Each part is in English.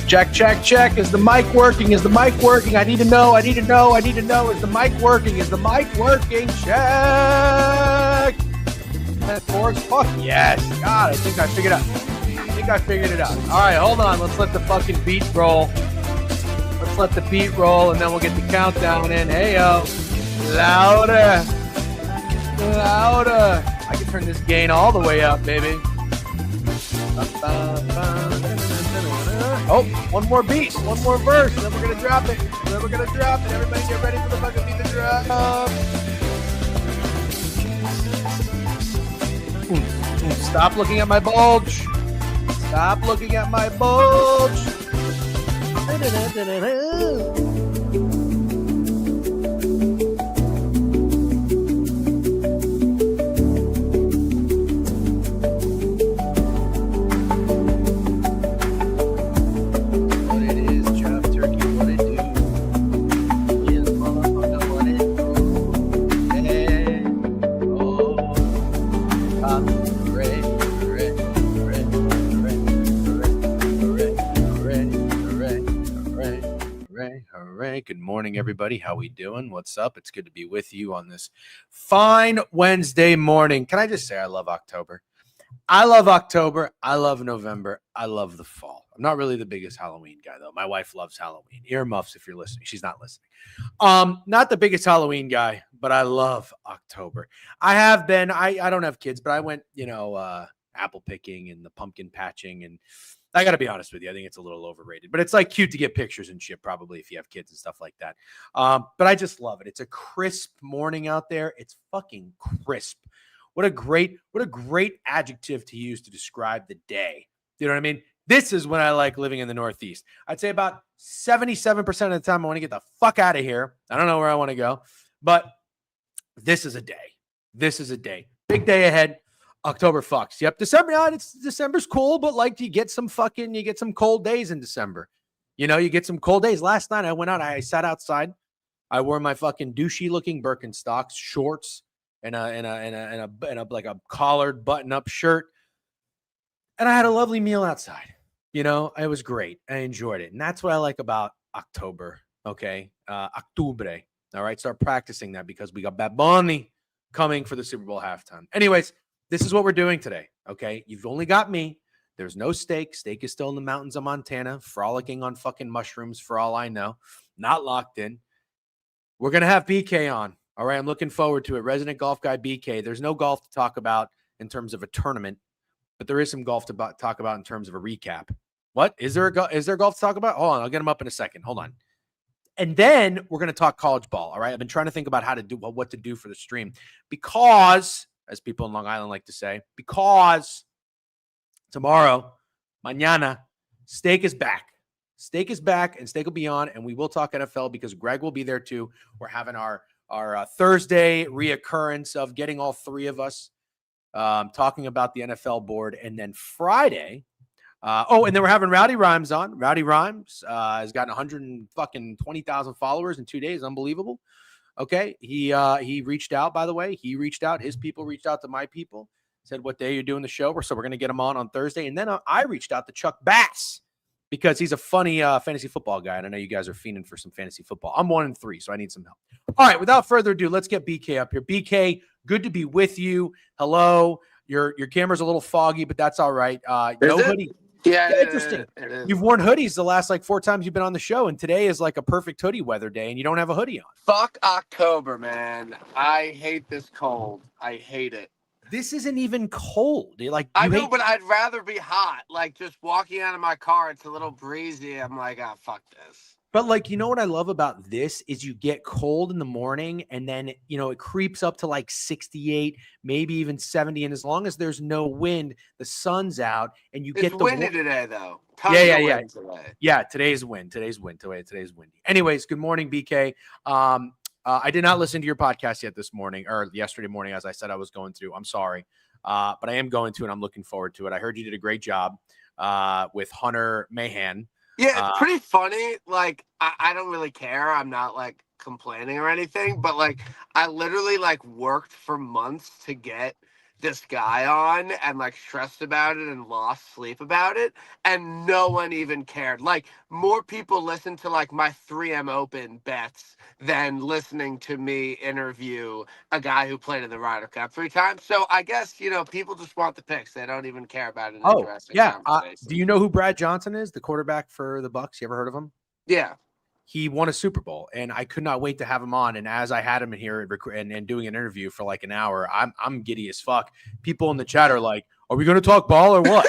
Check, check, check. Is the mic working? Is the mic working? I need to know. I need to know. I need to know. Is the mic working? Is the mic working? Check. That force? Fuck yes. God, I think I figured it out. All right, hold on. Let's let the fucking beat roll. Let's let the beat roll, and then we'll get the countdown in. Hey, yo. Louder. Louder. I can turn this gain all the way up, baby. Oh, one more beat, one more verse, then we're gonna drop it. Everybody get ready for the fucking beat to drop. Stop looking at my bulge. Stop looking at my bulge. Good morning, everybody. How we doing? What's up? It's good to be with you on this fine Wednesday morning. Can I just say I love October? I love October. I love November. I love the fall. I'm not really the biggest Halloween guy, though. My wife loves Halloween. Earmuffs if you're listening. She's not listening. Not the biggest Halloween guy, but I love October. I have been. I don't have kids, but I went, apple picking and the pumpkin patching, and I got to be honest with you. I think it's a little overrated, but it's like cute to get pictures and shit, probably if you have kids and stuff like that. But I just love it. It's a crisp morning out there. It's fucking crisp. What a great adjective to use to describe the day. You know what I mean? This is when I like living in the Northeast. I'd say about 77% of the time I want to get the fuck out of here. I don't know where I want to go, but this is a day. This is a day. Big day ahead. October fucks. Yep. December's cool, but like you get some cold days in December. You get some cold days. Last night I went out, I sat outside. I wore my fucking douchey looking Birkenstocks, shorts, and a like a collared button up shirt. And I had a lovely meal outside. It was great. I enjoyed it. And that's what I like about October. Okay. Octubre. All right. Start practicing that because we got Bad Bunny coming for the Super Bowl halftime. Anyways, this is what we're doing today, okay? You've only got me. There's no Steak. Steak is still in the mountains of Montana, frolicking on fucking mushrooms for all I know. Not locked in. We're going to have BK on, all right? I'm looking forward to it. Resident golf guy BK. There's no golf to talk about in terms of a tournament, but there is some golf to talk about in terms of a recap. What? Is there golf to talk about? Hold on. I'll get him up in a second. Hold on. And then we're going to talk college ball, all right? I've been trying to think about what to do for the stream because, as people in Long Island like to say, because tomorrow, mañana, Steak is back. Steak is back, and Steak will be on, and we will talk NFL because Greg will be there too. We're having our Thursday reoccurrence of getting all three of us talking about the NFL board, and then Friday. And then we're having Rowdy Rhymes on. Rowdy Rhymes has gotten 120,000 followers in 2 days. Unbelievable. Okay. He reached out, by the way. His people reached out to my people, said what day you're doing the show. So we're going to get him on Thursday. And then I reached out to Chuck Bass because he's a funny fantasy football guy. And I know you guys are fiending for some fantasy football. I'm 1-3, so I need some help. All right. Without further ado, let's get BK up here. BK, good to be with you. Hello. Your camera's a little foggy, but that's all right. Nobody. Yeah, interesting. You've worn hoodies the last 4 times you've been on the show, and today is like a perfect hoodie weather day, and you don't have a hoodie on. Fuck October, man. I hate this cold. I hate it. This isn't even cold. I know, but I'd rather be hot. Like just walking out of my car, it's a little breezy. I'm like, fuck this. But what I love about this is you get cold in the morning and then, it creeps up to 68, maybe even 70. And as long as there's no wind, the sun's out and It's windy today, though. Yeah. Yeah, today's wind. Today's windy. Anyways, good morning, BK. I did not listen to your podcast yet this morning or yesterday morning, as I said I was going to. I'm sorry. But I am going to, and I'm looking forward to it. I heard you did a great job with Hunter Mahan. Yeah, it's pretty funny. I don't really care. I'm not complaining or anything, but I literally worked for months to get this guy on and like stressed about it and lost sleep about it, and no one even cared. Like more people listened to like my 3M Open bets than listening to me interview a guy who played in the Ryder Cup 3 times. So I guess, people just want the picks. They don't even care about an Oh, interesting yeah. conversation. Do you know who Brad Johnson is, the quarterback for the Bucks? You ever heard of him? Yeah. He won a Super Bowl, and I could not wait to have him on. And as I had him in here and doing an interview for like an hour, I'm giddy as fuck. People in the chat are like, "Are we going to talk ball or what?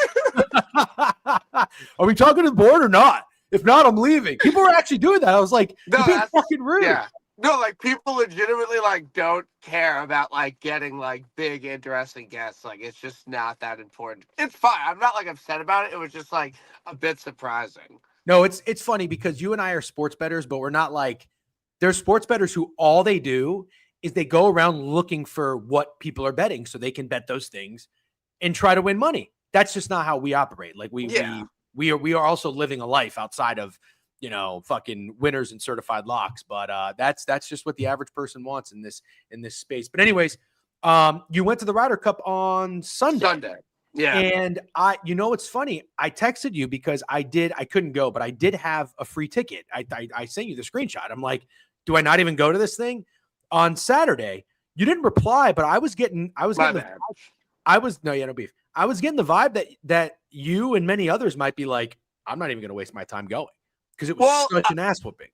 Are we talking to the board or not? If not, I'm leaving." People were actually doing that. I was like, No, "You're being that's fucking rude." yeah. No, like people legitimately like don't care about like getting like big interesting guests. Like it's just not that important. It's fine. I'm not like upset about it. It was just like a bit surprising. No, it's funny because you and I are sports bettors, but we're not like there's sports bettors who all they do is they go around looking for what people are betting so they can bet those things and try to win money. That's just not how we operate. Like Yeah. we are also living a life outside of, fucking winners and certified locks. But that's just what the average person wants in this space. But anyways, you went to the Ryder Cup on Sunday. Yeah. And it's funny. I texted you because I couldn't go, but I did have a free ticket. I sent you the screenshot. I'm like, do I not even go to this thing on Saturday? You didn't reply, but I was getting no beef. I was getting the vibe that you and many others might be like, I'm not even going to waste my time going because it was such an ass whooping.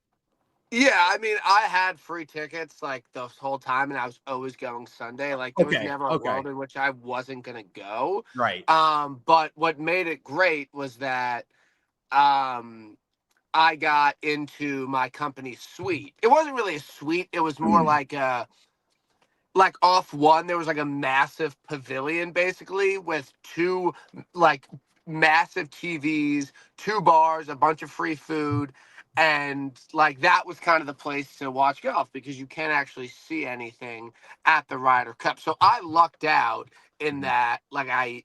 Yeah, I mean, I had free tickets like the whole time, and I was always going Sunday. Like there was never a world in which I wasn't gonna go. Right. But what made it great was that I got into my company suite. It wasn't really a suite. It was more like off one. There was like a massive pavilion basically with two like massive TVs, 2 bars, a bunch of free food. And like that was kind of the place to watch golf because you can't actually see anything at the Ryder Cup. So I lucked out in that like I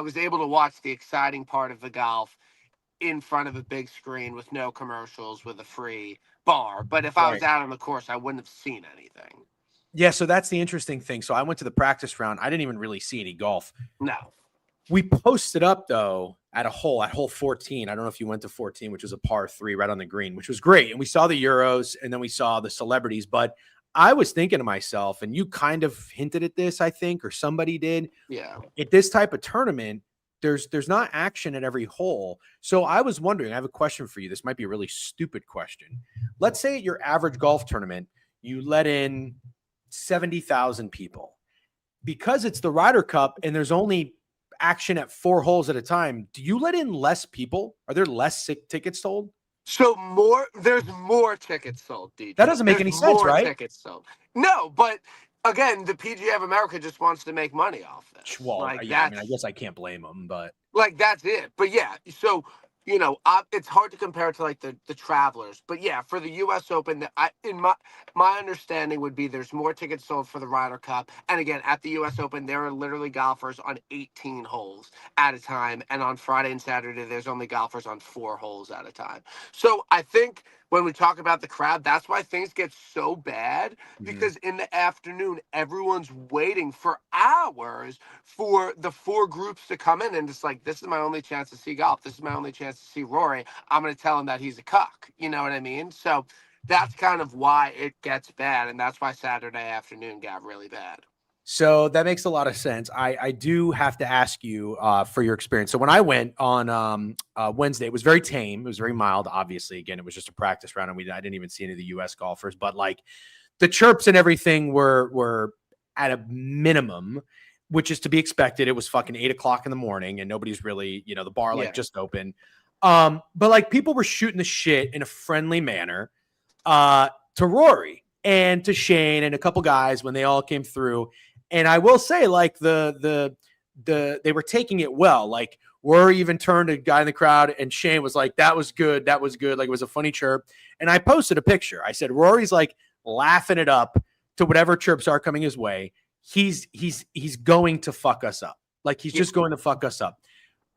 was able to watch the exciting part of the golf in front of a big screen with no commercials with a free bar. But if I was out on the course, I wouldn't have seen anything. Yeah, so that's the interesting thing. So I went to the practice round. I didn't even really see any golf. No. We posted up though at hole 14. I don't know if you went to 14, which was a par 3 right on the green, which was great. And we saw the Euros and then we saw the celebrities. But I was thinking to myself, and you kind of hinted at this, I think, or somebody did. Yeah. At this type of tournament, there's not action at every hole. So I was wondering, I have a question for you. This might be a really stupid question. Let's say at your average golf tournament, you let in 70,000 people. Because it's the Ryder Cup and there's only action at 4 holes at a time, do you let in less people? Are there less tickets sold? So there's more tickets sold, DJ. That doesn't make any sense, right? Tickets sold. No, but again, the PGA of America just wants to make money off this. Well, I guess I can't blame them, but like that's it. But yeah, so it's hard to compare to like the Travelers, but yeah, for the U.S. Open, in my understanding would be there's more tickets sold for the Ryder Cup, and again at the U.S. Open there are literally golfers on 18 holes at a time, and on Friday and Saturday there's only golfers on 4 holes at a time. So I think when we talk about the crowd, that's why things get so bad because in the afternoon everyone's waiting for hours for the 4 groups to come in, and it's like this is my only chance to see golf. This is my only chance to see Rory. I'm going to tell him that he's a cuck. You know what I mean? So that's kind of why it gets bad, and that's why Saturday afternoon got really bad. So that makes a lot of sense. I do have to ask you for your experience. So when I went on Wednesday, it was very tame. It was very mild. Obviously, again, it was just a practice round, and I didn't even see any of the U.S. golfers. But like the chirps and everything were at a minimum, which is to be expected. It was fucking 8 o'clock in the morning, and nobody's really, the bar just opened. But like people were shooting the shit in a friendly manner to Rory and to Shane and a couple guys when they all came through. And I will say, like they were taking it well. Like Rory even turned to a guy in the crowd, and Shane was like, "That was good. That was good." Like it was a funny chirp. And I posted a picture. I said, Rory's like laughing it up to whatever chirps are coming his way. He's going to fuck us up. Like he's just going to fuck us up.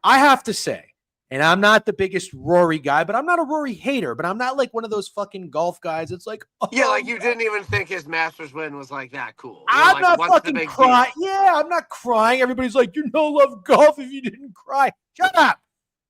I have to say, And I'm not the biggest Rory guy, but I'm not a Rory hater. But I'm not like one of those fucking golf guys. It's like, Yeah, oh, like you didn't even think his Masters win was like that cool. You're I'm like, not what's the fucking big crying. deal? Yeah, I'm not crying. Everybody's like, you know, love golf if you didn't cry. Shut up.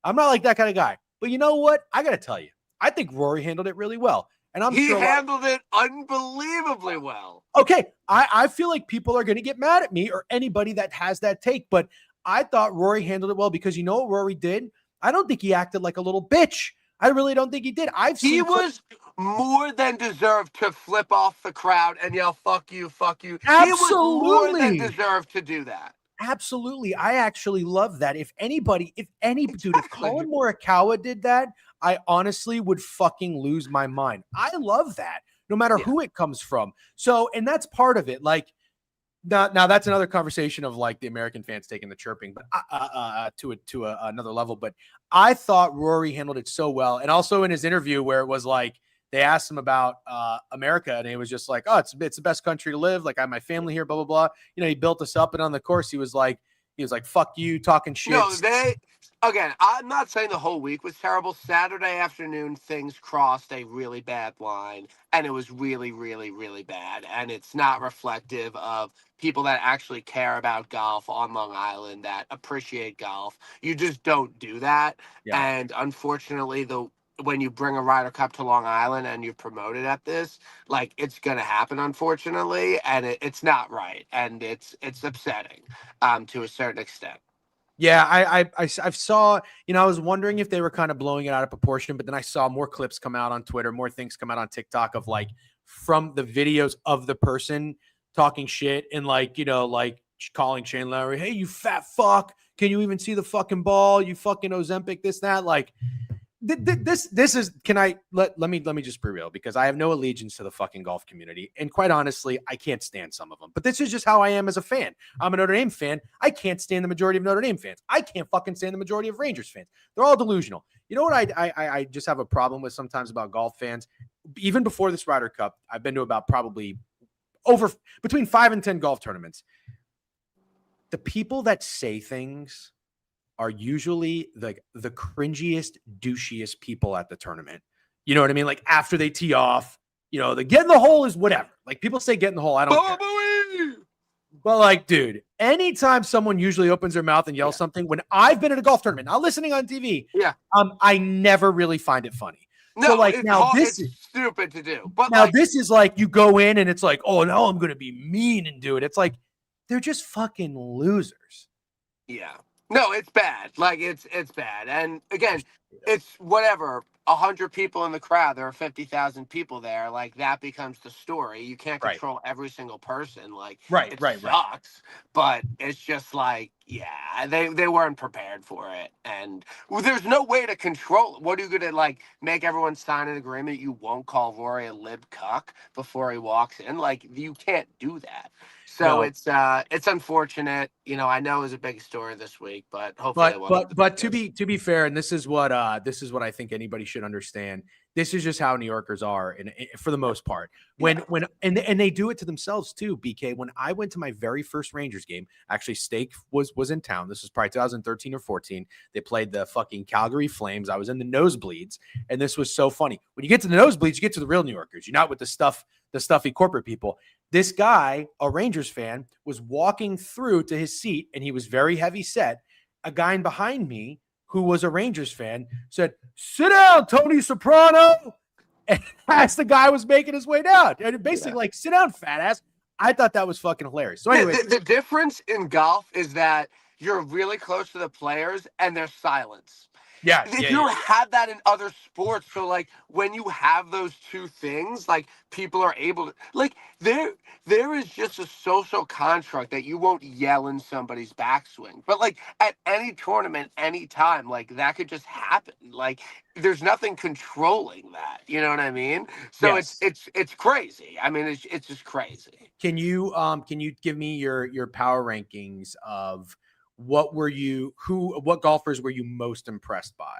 I'm not like that kind of guy. But you know what? I got to tell you, I think Rory handled it really well. And I'm He sure handled it unbelievably well. okay, I feel like people are going to get mad at me or anybody that has that take, but I thought Rory handled it well because you know what Rory did? I don't think he acted like a little bitch. I really don't think he did. I've He seen was more than deserved to flip off the crowd and yell, fuck you, fuck you. He was more than absolutely. deserved to do that. Absolutely. I actually love that. If dude, if Exactly. Colin Morikawa did that, I honestly would fucking lose my mind. I love that no matter Yeah. who it comes from. So, and that's part of it. Like, now that's another conversation of like the American fans taking the chirping, but another level. But I thought Rory handled it so well, and also in his interview where it was like they asked him about America, and he was just like, "Oh, it's the best country to live. Like I have my family here, blah blah blah." You know, he built us up, and on the course, he was like, "Fuck you, talking shit." No, again, I'm not saying the whole week was terrible. Saturday afternoon, things crossed a really bad line, and it was really, really, really bad. And it's not reflective of people that actually care about golf on Long Island, that appreciate golf. You just don't do that. Yeah. And unfortunately, when you bring a Ryder Cup to Long Island and you promote it at this, like it's gonna happen, unfortunately, and it's not right, and it's upsetting, to a certain extent. Yeah, I saw, you know, I was wondering if they were kind of blowing it out of proportion, but then I saw more clips come out on Twitter, more things come out on TikTok of like from the videos of the person talking shit and like, you know, like calling Shane Lowry, hey, you fat fuck. Can you even see the fucking ball? You fucking Ozempic, this, that. Like, this is, can I let me just be real, because I have no allegiance to the fucking golf community, and quite honestly I can't stand some of them, but this is just how I am as a fan. I'm a Notre Dame fan. I can't stand the majority of Notre Dame fans. I can't fucking stand the majority of Rangers fans. They're all delusional. You know what I just have a problem with sometimes about golf fans? Even before this Ryder Cup, I've been to about probably over between 5 and 10 golf tournaments. The people that say things are usually like the cringiest, douchiest people at the tournament. You know what I mean? Like after they tee off, you know, the get in the hole is whatever. Like people say get in the hole, I don't care. But like, dude, anytime someone usually opens their mouth and yells something, when I've been at a golf tournament, not listening on TV, I never really find it funny. No, so like it's now hard, this it's is stupid to do. But now like, this is like you go in and it's like, oh no, I'm gonna be mean and do it. It's like they're just fucking losers. yeah. No, it's bad. Like it's bad. And again, it's whatever. 100 people in the crowd. There are 50,000 people there. Like that becomes the story. You can't Right. control every single person. Like Right. it Right. sucks, but it's just like, yeah, they weren't prepared for it, and there's no way to control it. What are you gonna like make everyone sign an agreement you won't call Rory a lib cuck before he walks in? Like you can't do that. So No. it's unfortunate. You know, I know it was a big story this week, but hopefully it wasn't the But biggest. to be fair, and this is what I think anybody should understand. This is just how New Yorkers are, and for the most part, when they do it to themselves too. BK, when I went to my very first Rangers game, actually Stake was in town. This was probably 2013 or 14. They played the fucking Calgary Flames. I was in the nosebleeds, and this was so funny. When you get to the nosebleeds, you get to the real New Yorkers. You're not with the stuffy corporate people. This guy, a Rangers fan, was walking through to his seat, and he was very heavy set. A guy behind me who was a Rangers fan said, "Sit down, Tony Soprano." And as the guy was making his way down, and basically like, "Sit down, fat ass." I thought that was fucking hilarious. So anyway, The difference in golf is that you're really close to the players and there's silence. yeah. If you don't have that in other sports, so like when you have those two things, like people are able to like there is just a social construct that you won't yell in somebody's backswing. But like at any tournament, anytime, like that could just happen. Like there's nothing controlling that. You know what I mean? So Yes. it's crazy. I mean, it's just crazy. Can you give me your power rankings of what golfers were you most impressed by?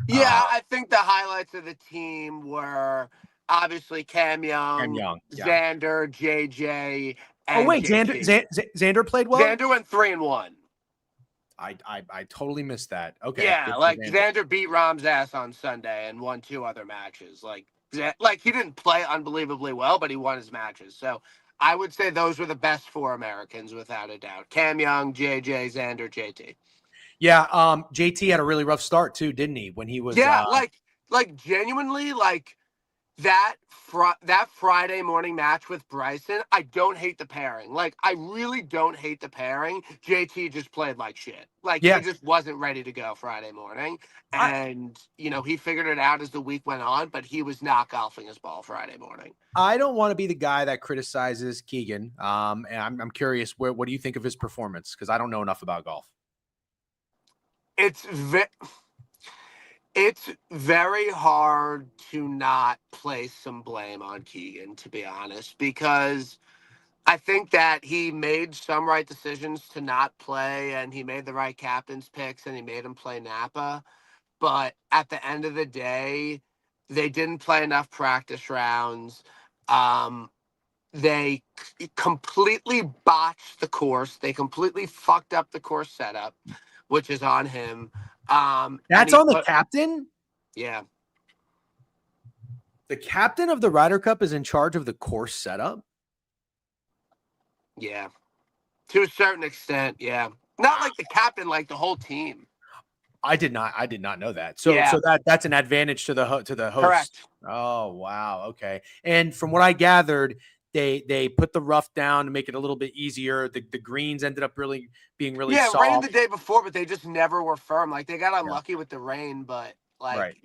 Yeah, I think the highlights of the team were obviously Cam Cam Young, Young. Yeah. Xander, JJ, Oh and wait, JT. Xander played well. Xander went 3-1. I totally missed that. Okay, Yeah, good for like Xander. Xander beat Rahm's ass on Sunday and won 2 other matches. Like he didn't play unbelievably well, but he won his matches. So I would say those were the best 4 Americans without a doubt. Cam Young, JJ, Xander, JT. Yeah, JT had a really rough start too, didn't he? When he was Yeah, like genuinely, like that Friday morning match with Bryson, I don't hate the pairing. Like I really don't hate the pairing. JT just played like shit. Like he yes. just wasn't ready to go Friday morning. I And he figured it out as the week went on, but he was not golfing his ball Friday morning. I don't want to be the guy that criticizes Keegan. And I'm curious, what do you think of his performance? Because I don't know enough about golf. It's it's very hard to not place some blame on Keegan, to be honest, because I think that he made some right decisions to not play, and he made the right captain's picks, and he made him play Napa. But at the end of the day, they didn't play enough practice rounds. They completely botched the course. They completely fucked up the course setup, which is on him. And That's he on the put, captain. yeah, The captain of the Ryder Cup is in charge of the course setup. yeah, to a certain extent, yeah. Not like the captain, like the whole team. I did not know that. So Yeah, that's an advantage to the host. correct. Oh wow, okay. And from what I gathered, they put the rough down to make it a little bit easier. The greens ended up being really Yeah, it rained soft. the day before, but they just never were firm. Like they got Yeah, unlucky with the rain, but like right.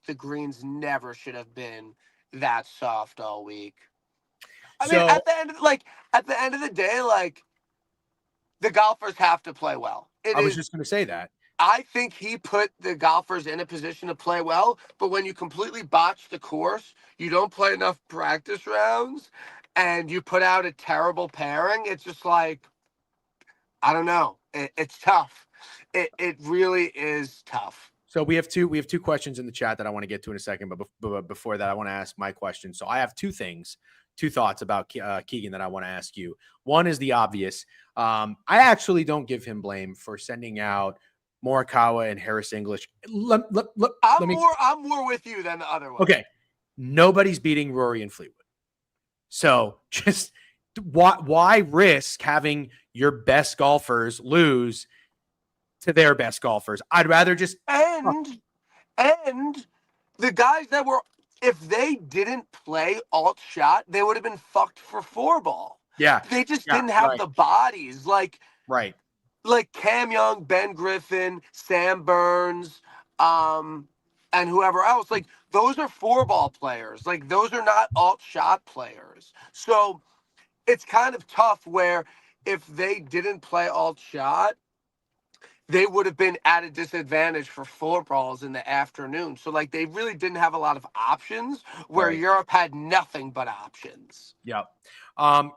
the greens never should have been that soft all week. I mean, So at the end of the day, like the golfers have to play well. It I was is just going to say that. I think he put the golfers in a position to play well, but when you completely botch the course, you don't play enough practice rounds, and you put out a terrible pairing, it's just like I don't know. It's tough. It really is tough. So we have two questions in the chat that I want to get to in a second, but before that, I want to ask my question. So I have two thoughts about Keegan that I want to ask you. One is the obvious. I actually don't give him blame for sending out Morikawa and Harris English. Let me. I'm more with you than the other one. Okay, nobody's beating Rory and Fleetwood. So just why risk having your best golfers lose to their best golfers? I'd rather just And the guys that were if they didn't play alt shot, they would have been fucked for 4 ball. yeah, They just yeah, didn't have right, the bodies. right. Like Cam Young, Ben Griffin, Sam Burns, and whoever else. Like those are 4 ball players. Like those are not alt shot players. So it's kind of tough where if they didn't play alt shot, they would have been at a disadvantage for 4 balls in the afternoon. So like they really didn't have a lot of options where Right. Europe had nothing but options. Yep.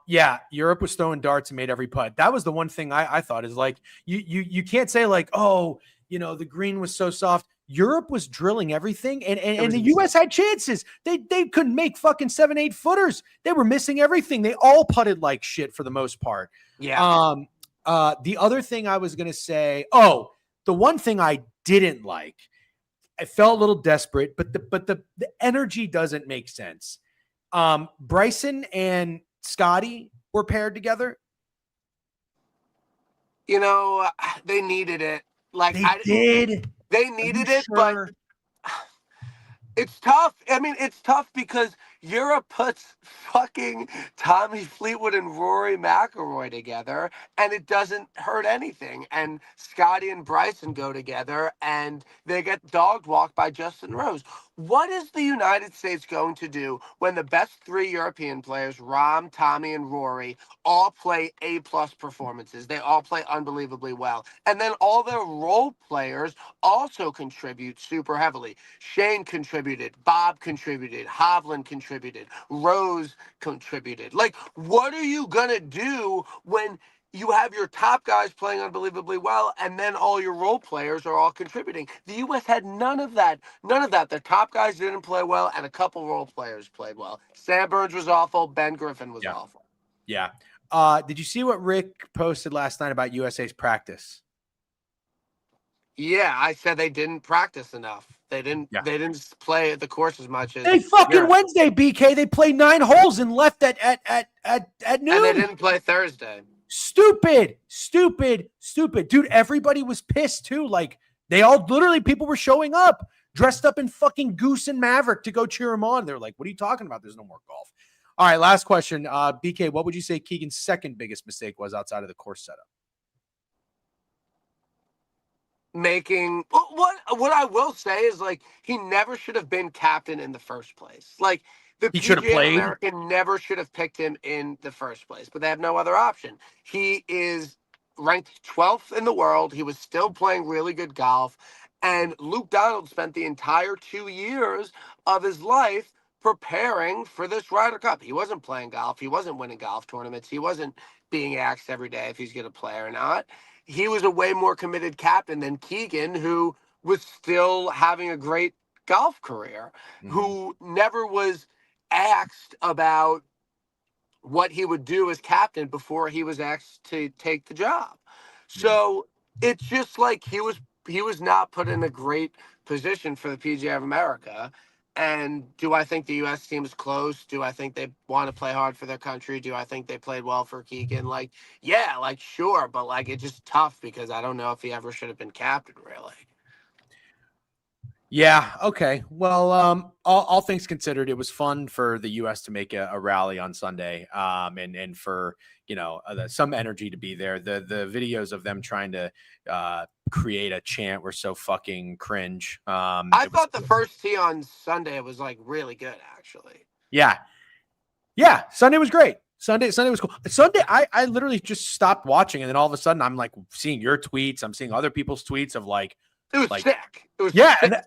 Yeah, Europe was throwing darts and made every putt. That was the one thing I thought is like you can't say like, oh, the green was so soft. Europe was drilling everything, and the US had chances. They couldn't make fucking 7-8 footers. They were missing everything. They all putted like shit for the most part. Yeah. The other thing I was gonna say, oh, the one thing I didn't like, I felt a little desperate, but the energy doesn't make sense. Bryson and Scotty were paired together. They needed it. Like They did. they Are you needed it, sure? but it's tough. I mean, it's tough because Europe puts fucking Tommy Fleetwood and Rory McIlroy together, and it doesn't hurt anything. And Scotty and Bryson go together, and they get dog walked by Justin Rose. What is the United States going to do when the best 3 European players, Rahm, Tommy, and Rory, all play A-plus performances? They all play unbelievably well. And then all their role players also contribute super heavily. Shane contributed, Bob contributed, Hovland contributed, Rose contributed. Like, what are you going to do when you have your top guys playing unbelievably well and then all your role players are all contributing? The U.S. had none of that. None of that. The top guys didn't play well and a couple role players played well. Sam Burns was awful. Ben Griffin was awful. Yeah. Did you see what Rick posted last night about USA's practice? Yeah, I said they didn't practice enough. They didn't. Yeah. They didn't play the course as much as They fucking Europe, Wednesday, BK. They played 9 holes and left at and they noon. didn't play Thursday. Stupid, stupid, stupid. Dude, everybody was pissed too. Like, they all literally, people were showing up dressed up in fucking Goose and Maverick to go cheer him on. They're like, what are you talking about? There's no more golf. All right, last question. BK, what would you say Keegan's second biggest mistake was outside of the course setup? Making what I will say is, like, he never should have been captain in the first place. Like, the He should have PGA of played. America never should have picked him in the first place, but they have no other option. He is ranked 12th in the world. He was still playing really good golf, and Luke Donald spent the entire 2 years of his life preparing for this Ryder Cup. He wasn't playing golf. He wasn't winning golf tournaments. He wasn't being asked every day if he's going to play or not. He was a way more committed captain than Keegan, who was still having a great golf career, who never was asked about what he would do as captain before he was asked to take the job. So it's just like he was not put in a great position for the PGA of America. And do I think the U.S. team is close? Do I think they want to play hard for their country? Do I think they played well for Keegan? Like, yeah, like, sure, but like, it's just tough because I don't know if he ever should have been captain, really. Yeah. Okay. Well, all things considered, it was fun for the U.S. to make a rally on Sunday, and for some energy to be there. The videos of them trying to create a chant were so fucking cringe. I thought the first tee on Sunday was like really good, actually. Yeah. Sunday was great. Sunday was cool. Sunday, I literally just stopped watching, and then all of a sudden, I'm like seeing your tweets. I'm seeing other people's tweets of like, it was sick. It was sick. And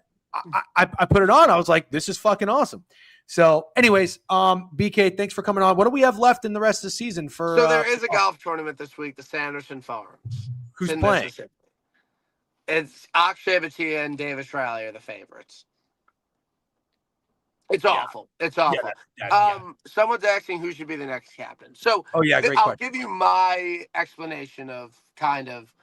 I put it on. I was like, this is fucking awesome. So, anyways, BK, thanks for coming on. What do we have left in the rest of the season for? So there is a golf tournament this week, the Sanderson Farms. Who's playing? It's Akshay Bhatia and Davis Riley are the favorites. It's awful. It's awful. Someone's asking who should be the next captain. So I'll give you my explanation of kind of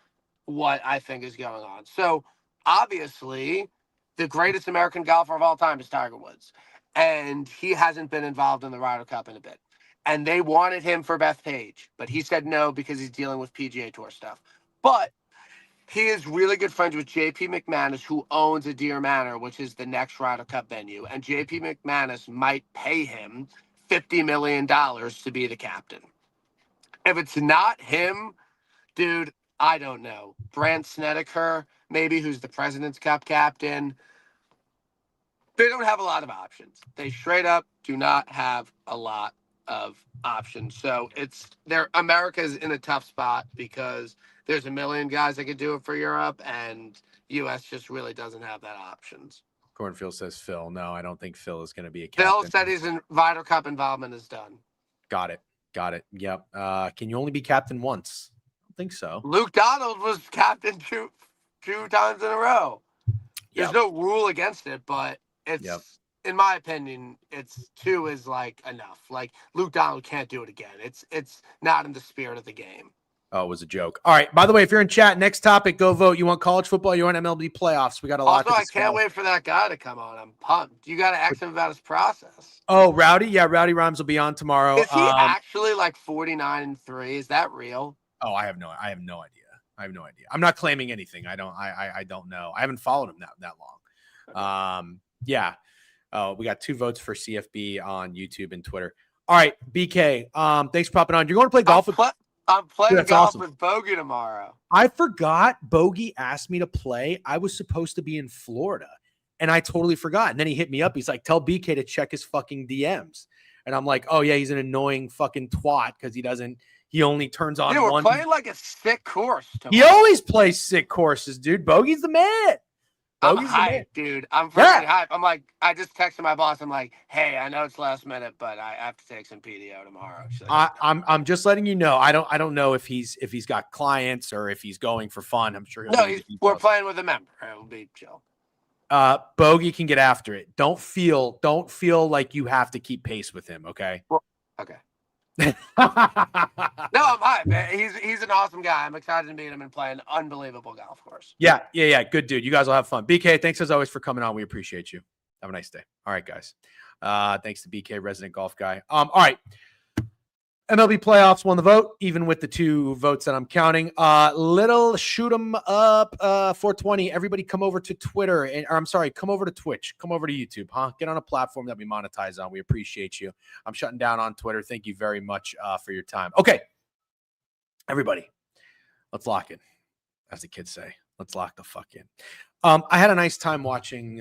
what I think is going on. So obviously, the greatest American golfer of all time is Tiger Woods. And he hasn't been involved in the Ryder Cup in a bit. And they wanted him for Bethpage, but he said no because he's dealing with PGA Tour stuff. But he is really good friends with JP McManus, who owns a Deer Manor, which is the next Ryder Cup venue. And JP McManus might pay him $50 million to be the captain. If it's not him, dude, I don't know. Brandt Snedeker, maybe, who's the President's Cup captain. They don't have a lot of options. They straight up do not have a lot of options. So America's in a tough spot because there's a million guys that could do it for Europe, and U.S. just really doesn't have that options. Cornfield says Phil. No, I don't think Phil is going to be a captain. Phil said his Ryder Cup involvement is done. Got it. Yep. Can you only be captain once? I don't think so. Luke Donald was captain two times in a row. There's no rule against it, but it's, in my opinion, two is like enough. Like, Luke Donald can't do it again. It's not in the spirit of the game. Oh, it was a joke. All right. By the way, if you're in chat, next topic, go vote. You want college football? You want MLB playoffs? We got a lot. Also, I can't wait for that guy to come on. I'm pumped. You got to ask him about his process. Oh, Rowdy? Yeah, Rowdy Rhymes will be on tomorrow. Is he actually like 49-3? Is that real? Oh, I have no idea. I'm not claiming anything. I don't know. I haven't followed him that long. Yeah. We got 2 votes for CFB on YouTube and Twitter. All right, BK. Thanks for popping on. You're going to play golf I'm playing golf with Bogey tomorrow. I forgot Bogey asked me to play. I was supposed to be in Florida, and I totally forgot. And then he hit me up. He's like, tell BK to check his fucking DMs. And I'm like, oh, yeah, he's an annoying fucking twat because he only turns on one. We're playing like a sick course tomorrow. He always plays sick courses, dude. Bogey's the man. I'm hyped, dude. I'm freaking hyped. I'm like, I just texted my boss. I'm like, hey, I know it's last minute, but I have to take some PDO tomorrow. I'm just letting you know. I don't know if he's got clients or if he's going for fun. I'm sure. We're playing with a member. It'll be chill. Bogey can get after it. Don't feel like you have to keep pace with him. Okay. Well, okay. No, I'm hyped, man. He's an awesome guy. I'm excited to meet him and play an unbelievable golf course. Yeah. Good dude. You guys will have fun. BK, thanks as always for coming on. We appreciate you. Have a nice day. All right, guys. Thanks to BK, resident golf guy. All right. MLB playoffs won the vote, even with the 2 votes that I'm counting. Little shoot 'em up 420. Everybody come over to Twitter. Come over to Twitch. Come over to YouTube, huh? Get on a platform that we monetize on. We appreciate you. I'm shutting down on Twitter. Thank you very much for your time. Okay. Everybody, let's lock in, as the kids say. Let's lock the fuck in. I had a nice time watching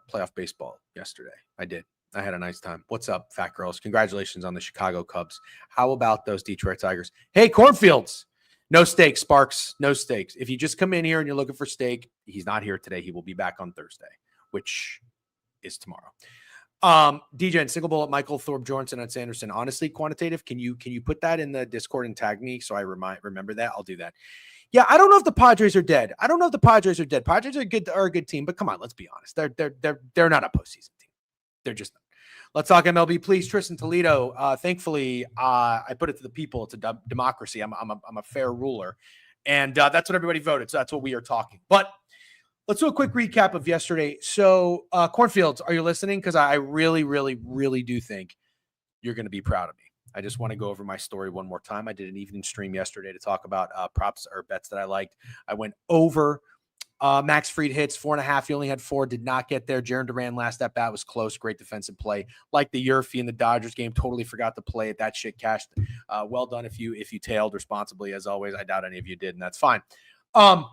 playoff baseball yesterday. I did. I had a nice time. What's up, fat girls? Congratulations on the Chicago Cubs. How about those Detroit Tigers? Hey, cornfields. No steak, Sparks. No steaks. If you just come in here and you're looking for steak, he's not here today. He will be back on Thursday, which is tomorrow. DJ and single bullet, Michael Thorpe, Jorgensen, and Sanderson. Honestly, quantitative. Can you put that in the Discord and tag me so I remember that? I'll do that. Yeah, I don't know if the Padres are dead. Padres are a good team, but come on, let's be honest. They're not a postseason team. They're just not. Let's talk MLB, please. Tristan Toledo. Thankfully, I put it to the people. It's a democracy. I'm a fair ruler, and that's what everybody voted. So that's what we are talking. But let's do a quick recap of yesterday. So, cornfields, are you listening? Because I really, really, really do think you're going to be proud of me. I just want to go over my story one more time. I did an evening stream yesterday to talk about props or bets that I liked. I went over Max Fried hits 4.5. He only had 4, did not get there. Jaron Duran last at bat was close. Great defensive play. Like the Yurfie in the Dodgers game, totally forgot to play it. That shit cashed. Well done if you tailed responsibly, as always. I doubt any of you did, and that's fine. I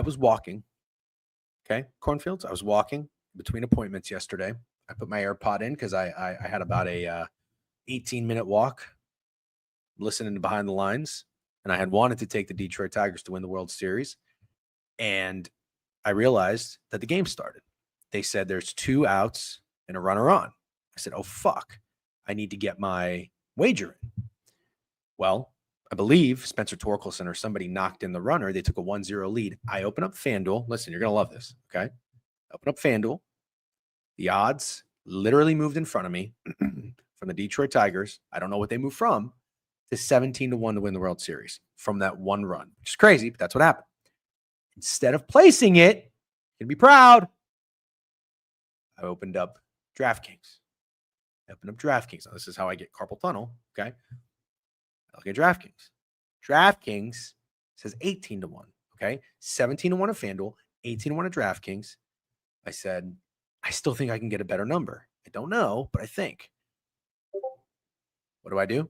was walking. Okay, cornfields. I was walking between appointments yesterday. I put my AirPod in because I had about a 18-minute walk listening to Behind the Lines, and I had wanted to take the Detroit Tigers to win the World Series, and I realized that the game started. They said there's 2 outs and a runner on. I said, oh, fuck. I need to get my wager in. Well, I believe Spencer Torkelson or somebody knocked in the runner. They took a 1-0 lead. I open up FanDuel. Listen, you're going to love this, okay? Open up FanDuel. The odds literally moved in front of me from the Detroit Tigers. I don't know what they moved from to 17-1 to win the World Series from that one run, which is crazy, but that's what happened. Instead of placing it, you're going to be proud. I opened up DraftKings. Now, this is how I get carpal tunnel, okay? I look at DraftKings. DraftKings says 18-1, okay? 17-1 at FanDuel, 18-1 at DraftKings. I said, I still think I can get a better number. I don't know, but I think. What do?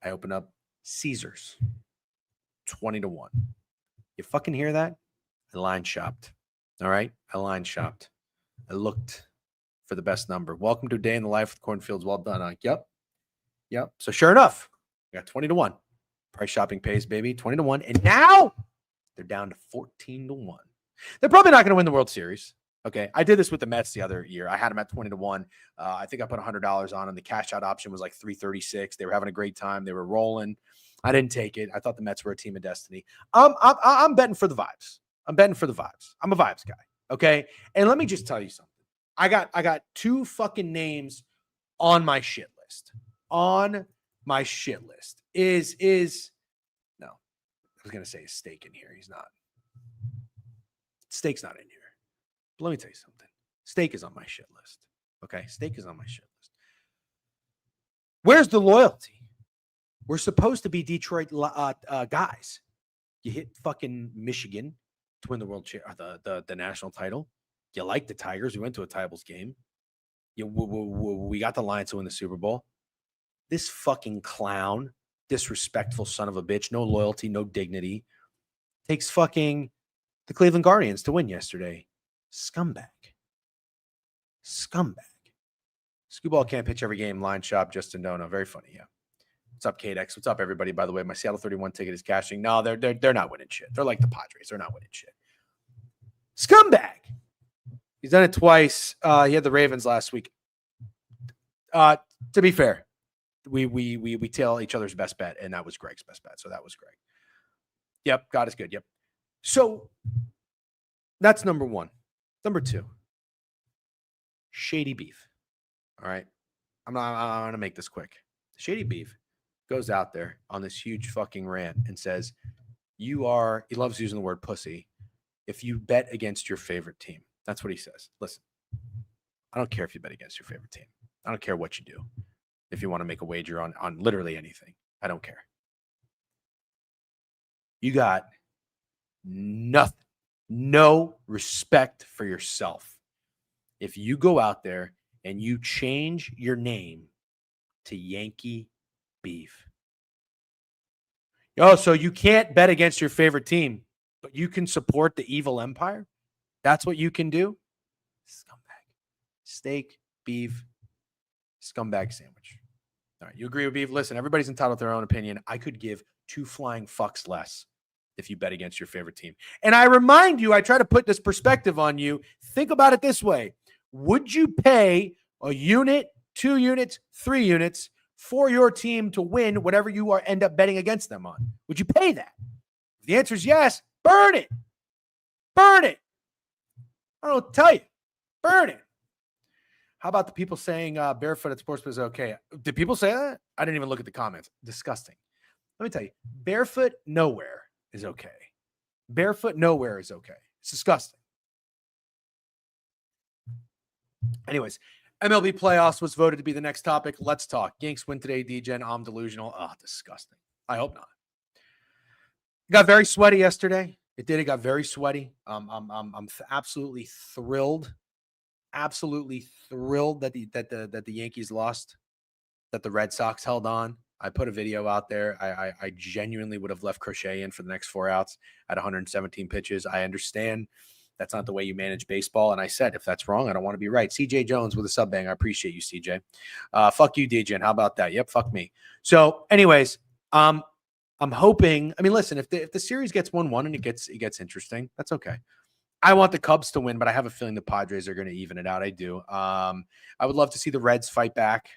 I open up Caesars, 20-1. You fucking hear that? I line shopped. All right? I line shopped. I looked for the best number. Welcome to a day in the life with cornfields. Well done. I'm like, yep. So sure enough, I got 20-1. Price shopping pays, baby. 20-1. And now they're down to 14-1. They're probably not going to win the World Series. Okay, I did this with the Mets the other year. I had them at 20-1. I think I put $100 on them. The cash out option was like $336. They were having a great time. They were rolling. I didn't take it. I thought the Mets were a team of destiny. I'm betting for the vibes. I'm a vibes guy. Okay, and let me just tell you something. I got 2 fucking names on my shit list. Is no, I was gonna say is Steak in here. He's not. Steak's not in here. But let me tell you something. Steak is on my shit list. Okay? Steak is on my shit list. Where's the loyalty? We're supposed to be Detroit guys. You hit fucking Michigan to win the the national title. You like the Tigers. We went to a Tigers game. We got the Lions to win the Super Bowl. This fucking clown, disrespectful son of a bitch, no loyalty, no dignity, takes fucking the Cleveland Guardians to win yesterday. Scumbag. Scooball can't pitch every game. Line shop, Justin Dono. Very funny, yeah. What's up, Kadex? What's up, everybody? By the way, my Seattle 31 ticket is cashing. No, they're not winning shit. They're like the Padres. They're not winning shit. Scumbag. He's done it twice. He had the Ravens last week. To be fair, we tell each other's best bet, and that was Greg's best bet. So that was Greg. Yep, God is good. Yep. So that's number 1. Number 2, shady beef. All right. I'm going to make this quick. Shady Beef goes out there on this huge fucking rant and says, he loves using the word pussy, if you bet against your favorite team. That's what he says. Listen, I don't care if you bet against your favorite team. I don't care what you do. If you want to make a wager on literally anything, I don't care. You got nothing, no respect for yourself. If you go out there and you change your name to Yankee Beef. Oh, so you can't bet against your favorite team, but you can support the evil empire? That's what you can do? Scumbag. Steak, beef, scumbag sandwich. All right, you agree with beef? Listen, everybody's entitled to their own opinion. I could give two flying fucks less if you bet against your favorite team. And I remind you, I try to put this perspective on you. Think about it this way. Would you pay a unit, 2 units, 3 units for your team to win whatever you end up betting against them on? Would you pay that? If the answer is yes, burn it. Burn it. I don't know what to tell you. Burn it. How about the people saying barefoot at sports is okay? Did people say that? I didn't even look at the comments. Disgusting. Let me tell you, barefoot nowhere is okay. Barefoot nowhere is okay. It's disgusting. Anyways, MLB playoffs was voted to be the next topic. Let's talk. Yanks win today, DGen. I'm delusional. Oh, disgusting. I hope not. It got very sweaty yesterday. It did. It got very sweaty. I'm absolutely thrilled. Absolutely thrilled that the Yankees lost, that the Red Sox held on. I put a video out there. I genuinely would have left Crochet in for the next 4 outs at 117 pitches. I understand that's not the way you manage baseball. And I said, if that's wrong, I don't want to be right. CJ Jones with a sub bang. I appreciate you, CJ. Fuck you, DJ. How about that? Yep. Fuck me. So anyways, I'm hoping, I mean, listen, if the series gets 1-1 and it gets interesting, that's okay. I want the Cubs to win, but I have a feeling the Padres are going to even it out. I do. I would love to see the Reds fight back,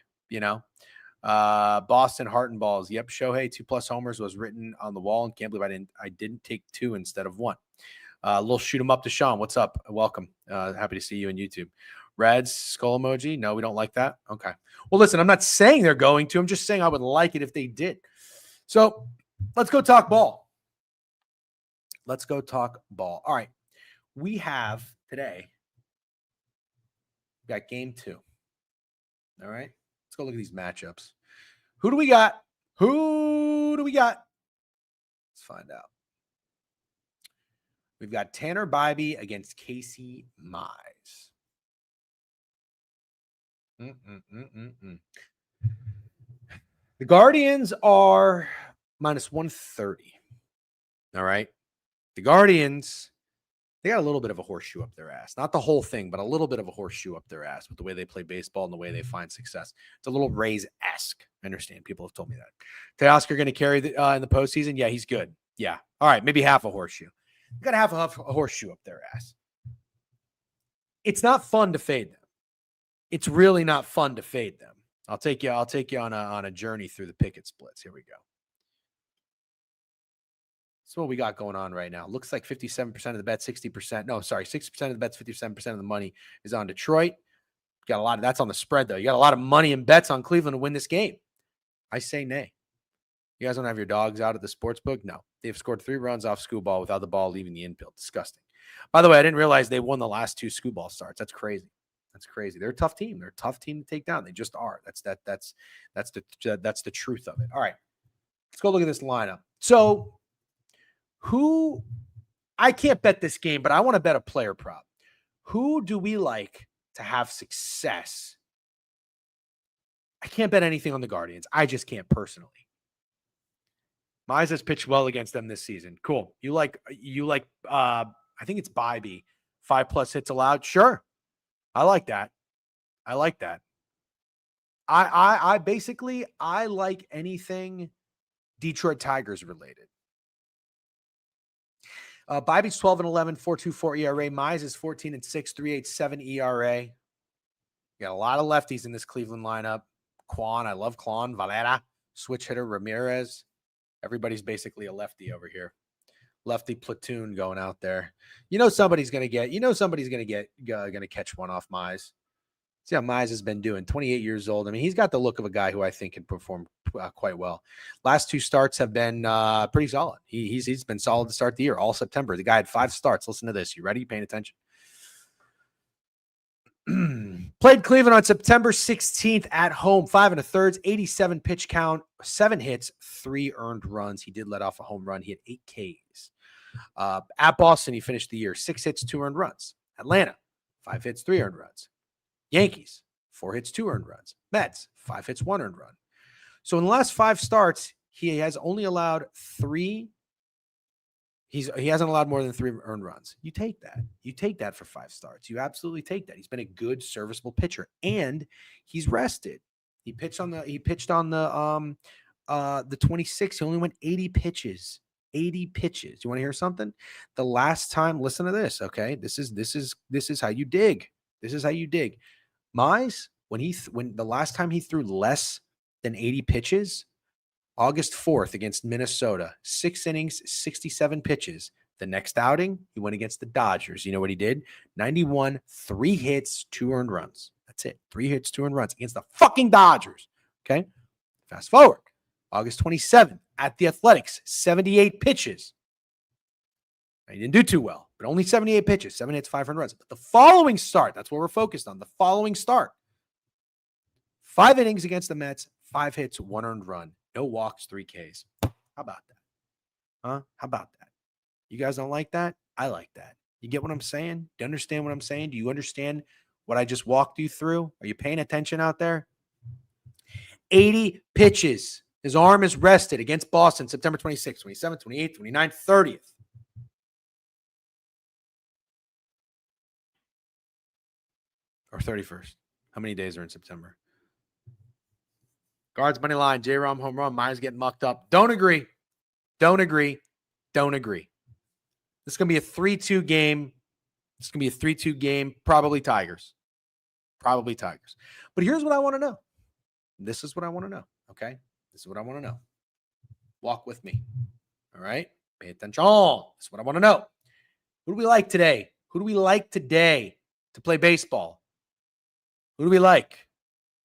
Boston Heart and Balls. Yep. Shohei 2+ homers was written on the wall, and can't believe I didn't take 2 instead of 1. Little shoot 'em up to Sean. What's up? Welcome. Happy to see you on YouTube. Reds, skull emoji. No, we don't like that. Okay. Well, listen, I'm not saying they're going to. I'm just saying I would like it if they did. So let's go talk ball. Let's go talk ball. All right. We have today, we got game 2. All right. Let's go look at these matchups. Who do we got? Let's find out. We've got Tanner Bybee against Casey Mize. The Guardians are minus 130. All right. The Guardians, they got a little bit of a horseshoe up their ass. Not the whole thing, but a little bit of a horseshoe up their ass with the way they play baseball and the way they find success. It's a little Rays-esque. I understand. People have told me that. Teoscar going to carry in the postseason? Yeah, he's good. Yeah. All right. Maybe half a horseshoe. You got to have a horseshoe up their ass. It's not fun to fade them. It's really not fun to fade them. I'll take you on a journey through the picket splits. Here we go. That's what we got going on right now. Looks like 57% of the bet, 60%. No, sorry, 60% of the bets, 57% of the money is on Detroit. Got a lot of that's on the spread, though. You got a lot of money and bets on Cleveland to win this game. I say nay. You guys don't have your dogs out at the sports book? No. They've scored 3 runs off Scooball without the ball leaving the infield. Disgusting. By the way, I didn't realize they won the last 2 Scooball starts. That's crazy. That's crazy. They're a tough team. They're a tough team to take down. They just are. That's the truth of it. All right. Let's go look at this lineup. So I can't bet this game, but I want to bet a player prop. Who do we like to have success? I can't bet anything on the Guardians. I just can't personally. Mize has pitched well against them this season. Cool. You like I think it's Bybee. 5+ hits allowed. Sure. I like that. I like anything Detroit Tigers related. Bybee's 12-11, 4.24 ERA. Mize is 14-6, 3.87 ERA. You got a lot of lefties in this Cleveland lineup. Quan, I love Quan. Valera, switch hitter. Ramirez. Everybody's basically a lefty over here. Lefty platoon going out there. Somebody's going to catch one off Mize. See how Mize has been doing. 28 years old. I mean, he's got the look of a guy who I think can perform quite well. Last 2 starts have been pretty solid. He's been solid to start the year, all September. The guy had 5 starts. Listen to this. You ready? You paying attention? Played Cleveland on September 16th at home, 5 1/3, 87 pitch count, 7 hits, 3 earned runs. He did let off a home run. He had 8 Ks. At Boston, he finished the year 6 hits, 2 earned runs. Atlanta, 5 hits, 3 earned runs. Yankees, 4 hits, 2 earned runs. Mets, 5 hits, 1 earned run. So in the last 5 starts, he has only allowed 3. He hasn't allowed more than 3 earned runs. You take that. You take that for 5 starts. You absolutely take that. He's been a good, serviceable pitcher, and he's rested. He pitched on the 26th. He only went 80 pitches. 80 pitches. You want to hear something? The last time, listen to this, okay? This is how you dig. This is how you dig. Mize, when the last time he threw less than 80 pitches, August 4th against Minnesota, 6 innings, 67 pitches. The next outing, he went against the Dodgers. You know what he did? 91, 3 hits, 2 earned runs. That's it. 3 hits, 2 earned runs against the fucking Dodgers. Okay? Fast forward. August 27th at the Athletics, 78 pitches. He didn't do too well, but only 78 pitches, 7 hits, 5 earned runs. But the following start, that's what we're focused on. The following start, 5 innings against the Mets, 5 hits, 1 earned run. No walks, 3 Ks. How about that? Huh? How about that? You guys don't like that? I like that. You get what I'm saying? Do you understand what I'm saying? Do you understand what I just walked you through? Are you paying attention out there? 80 pitches. His arm is rested against Boston, September 26th, 27th, 28th, 29th, 30th. Or 31st. How many days are in September? Guards money line, J-Rom home run. Mine's getting mucked up. Don't agree. Don't agree. Don't agree. This is going to be a 3-2 game. This is going to be a 3-2 game. Probably Tigers. Probably Tigers. But here's what I want to know. This is what I want to know. Okay? This is what I want to know. Walk with me. All right? Pay attention. This is what I want to know. Who do we like today? Who do we like today to play baseball? Who do we like?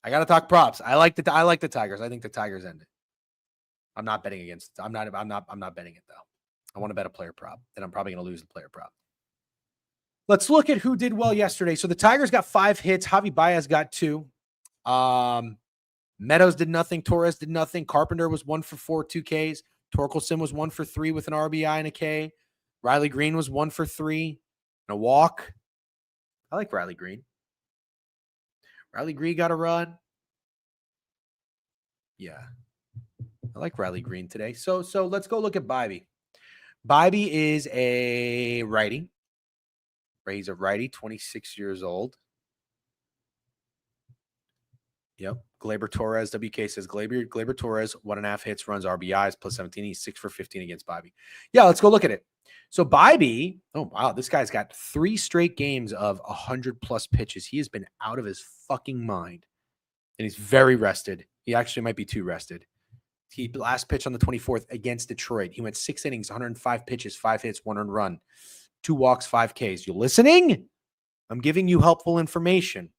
I got to talk props. I like the Tigers. I think the Tigers end it. I'm not betting against it. I'm not betting it though. I want to bet a player prop. Then I'm probably going to lose the player prop. Let's look at who did well yesterday. So the Tigers got 5 hits. Javi Baez got 2. Meadows did nothing. Torres did nothing. Carpenter was 1 for 4, 2 Ks. Torkelson was 1 for 3 with an RBI and a K. Riley Green was 1 for 3 and a walk. I like Riley Green. Riley Green got a run. Yeah. I like Riley Green today. So let's go look at Bibee. Bibee is a righty. He's a righty, 26 years old. Yep. Gleyber Torres, WK says Gleyber Torres, 1.5 hits, runs, RBIs, plus 17. He's 6 for 15 against Bibee. Yeah, let's go look at it. So Bibee, oh wow, this guy's got 3 straight games of 100+ pitches. He has been out of his fucking mind. And he's very rested. He actually might be too rested. He last pitched on the 24th against Detroit. He went 6 innings, 105 pitches, 5 hits, 1 earned run, 2 walks, 5 Ks. You listening? I'm giving you helpful information.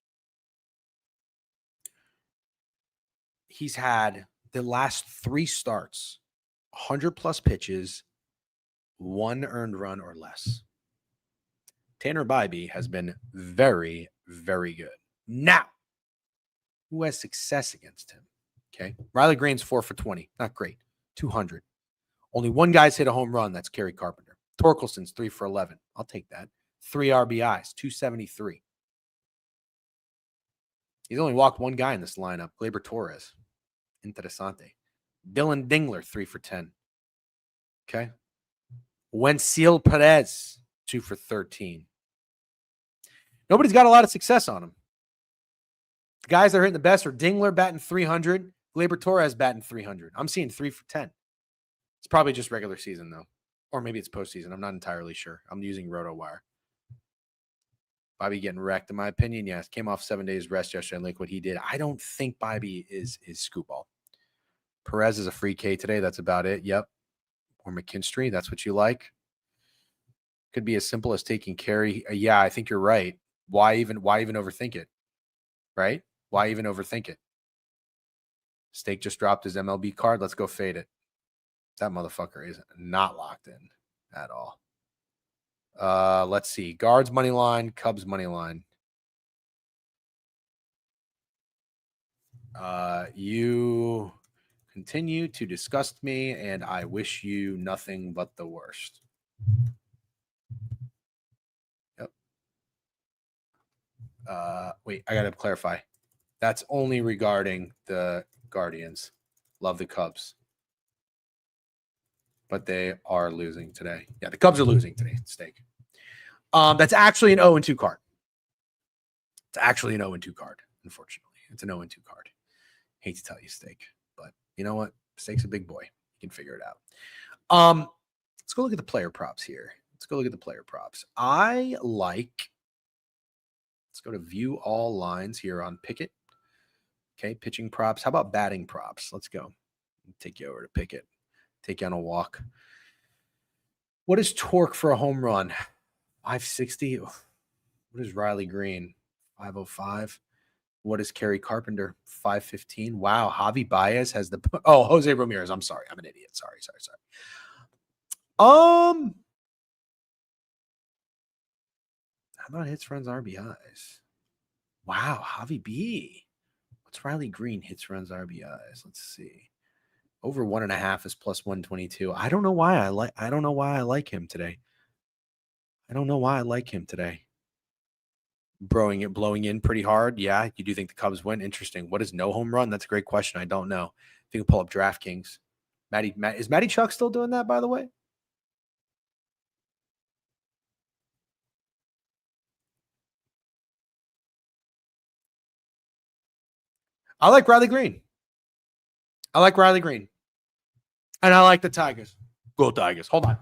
He's had the last 3 starts, 100+ pitches, 1 earned run or less. Tanner Bibee has been very, very good. Now, who has success against him? Okay. Riley Green's 4 for 20. Not great. 200. Only 1 guy's hit a home run. That's Kerry Carpenter. Torkelson's 3 for 11. I'll take that. 3 RBIs, 273. He's only walked 1 guy in this lineup, Gleyber Torres. Interesante. Dylan Dingler, 3 for 10. Okay. Wenceel Perez, 2 for 13. Nobody's got a lot of success on him. The guys that are hitting the best are Dingler batting 300, Gleyber Torres batting 300. I'm seeing 3 for 10. It's probably just regular season, though. Or maybe it's postseason. I'm not entirely sure. I'm using RotoWire. Bibee getting wrecked, in my opinion. Yes, came off 7 days rest yesterday and like what he did. I don't think Bibee is scoop ball. Perez is a free K today. That's about it. Yep. Or McKinstry. That's what you like. Could be as simple as taking carry. Yeah, I think you're right. Why even overthink it? right? Why even overthink it? Steak just dropped his MLB card. Let's go fade it. That motherfucker is not locked in at all. Let's see. Guards money line, Cubs money line. You continue to disgust me, and I wish you nothing but the worst. Yep. Wait, I gotta clarify. That's only regarding the Guardians. Love the Cubs. But they are losing today. Yeah, the Cubs are losing today. Steak. That's actually an 0-2 card. It's actually an 0-2 card, unfortunately. It's an 0-2 card. Hate to tell you, Steak. But you know what? Steak's a big boy. You can figure it out. Let's go look at the player props here. Let's go look at the player props. Let's go to view all lines here on Pickett. Okay, pitching props. How about batting props? Let's go. Take you over to Pickett. Take you on a walk. What is torque for a home run? 560. What is Riley Green? 505. What is Kerry Carpenter? 515. Wow. Javi Baez has the Jose Ramirez. I'm sorry. I'm an idiot. Sorry. How about hits, runs, RBIs? Wow. Javi B. What's Riley Green? Hits, runs, RBIs. Let's see. Over 1.5 is plus 122. I don't know why I like him today. Blowing in pretty hard. Yeah, you do think the Cubs win? Interesting. What is no home run? That's a great question. I don't know. If you can pull up DraftKings. Is Matty Chuck still doing that, by the way? I like Riley Green. And I like the Tigers. Go Tigers. Hold on.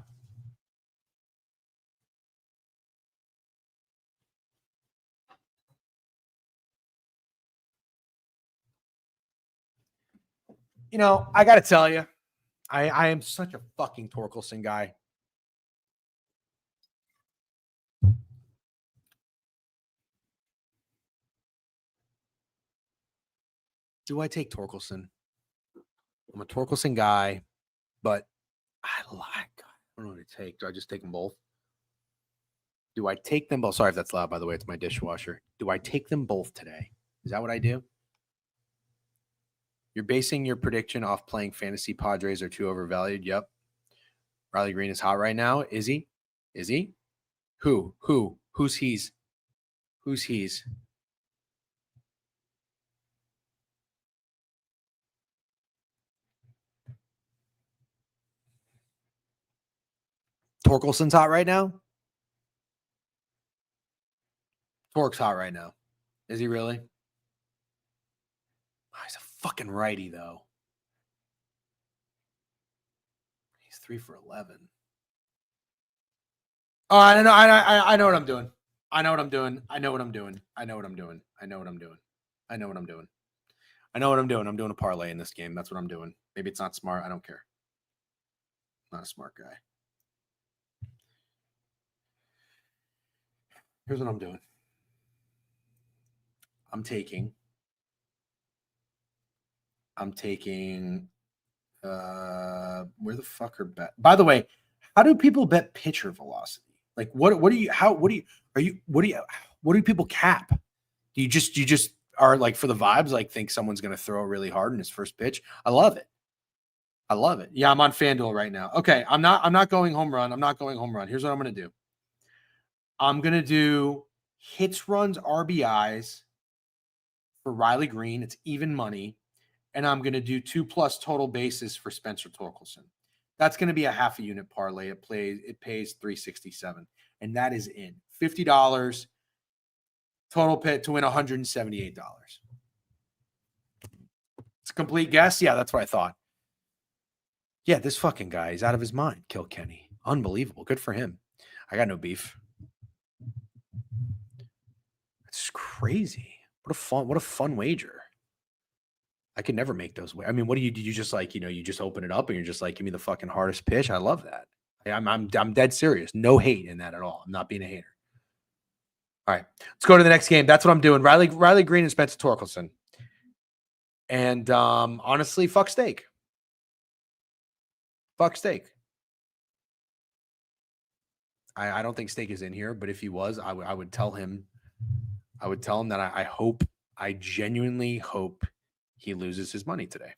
You know, I got to tell you, I am such a fucking Torkelson guy. Do I take Torkelson? I'm a Torkelson guy, but I don't know what to take. Do I just take them both? Do I take them both? Sorry if that's loud, by the way. It's my dishwasher. Do I take them both today? Is that what I do? You're basing your prediction off playing fantasy Padres are too overvalued. Yep. Riley Green is hot right now. Is he? Who's he's? Torkelson's hot right now? Tork's hot right now. Is he really? Oh, he's a fucking righty, though. He's 3 for 11. Oh, I know what I'm doing. I know what I'm doing. I'm doing a parlay in this game. That's what I'm doing. Maybe it's not smart. I don't care. I'm not a smart guy. Here's what I'm doing. I'm taking where the fuck are bet? By the way, how do people bet pitcher velocity? Like what do people cap? Do you just are like for the vibes, like think someone's gonna throw really hard in his first pitch? I love it. Yeah, I'm on FanDuel right now. Okay, I'm not going home run. Here's what I'm gonna do. I'm gonna do hits, runs, RBIs for Riley Green. It's even money. And I'm going to do 2+ total bases for Spencer Torkelson. That's going to be a half a unit parlay. It pays $367, and that is in $50 total pit to win $178. It's a complete guess. Yeah, that's what I thought. Yeah, this fucking guy is out of his mind. Kill Kenny. Unbelievable. Good for him. I got no beef. It's crazy. What a fun wager. I could never make those. I mean, what do you just like, you just open it up and you're just like, give me the fucking hardest pitch. I love that. I'm dead serious. No hate in that at all. I'm not being a hater. All right, let's go to the next game. That's what I'm doing. Riley Green and Spencer Torkelson. And honestly, fuck Steak. Fuck Steak. I don't think Steak is in here, but if he was, I would tell him. I would tell him that I genuinely hope he loses his money today.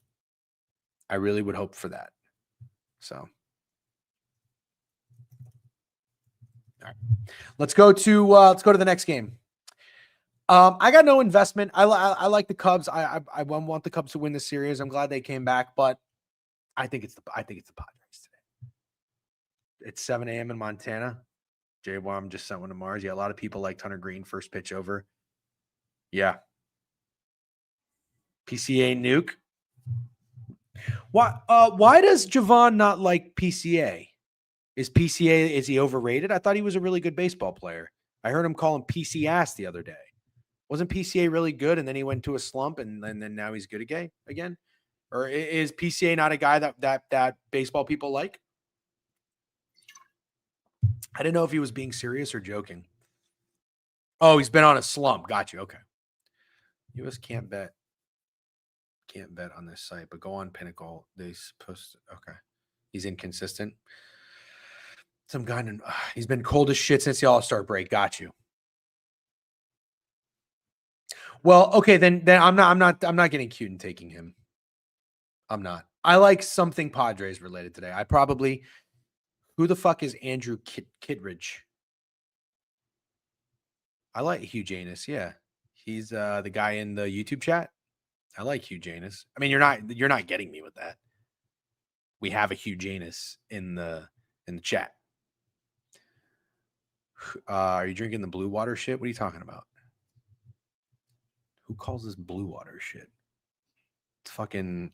I really would hope for that. So, all right, let's go to the next game. I got no investment. I like the Cubs. I want the Cubs to win the series. I'm glad they came back, but I think it's the Padres today. It's 7 a.m. in Montana. J-Bomb just sent one to Mars. Yeah, a lot of people like Hunter Green first pitch over. Yeah. PCA nuke. Why does Javon not like PCA? Is he overrated? I thought he was a really good baseball player. I heard him call him PC ass the other day. Wasn't PCA really good and then he went to a slump and then now he's good again? Or is PCA not a guy that baseball people like? I didn't know if he was being serious or joking. Oh, he's been on a slump. Got you. Okay. US can't bet on this site, but go on Pinnacle. They post. Okay. He's inconsistent. Some guy, he's been cold as shit since the All-Star break. Got you. Well, okay, then I'm not getting cute and taking him. I'm not. I like something Padres related today. Who the fuck is Andrew Kittredge? I like Hugh Janus. Yeah. He's the guy in the YouTube chat. I like Hugh Janus. I mean, you're not getting me with that. We have a Hugh Janus in the chat. Are you drinking the blue water shit? What are you talking about? Who calls this blue water shit?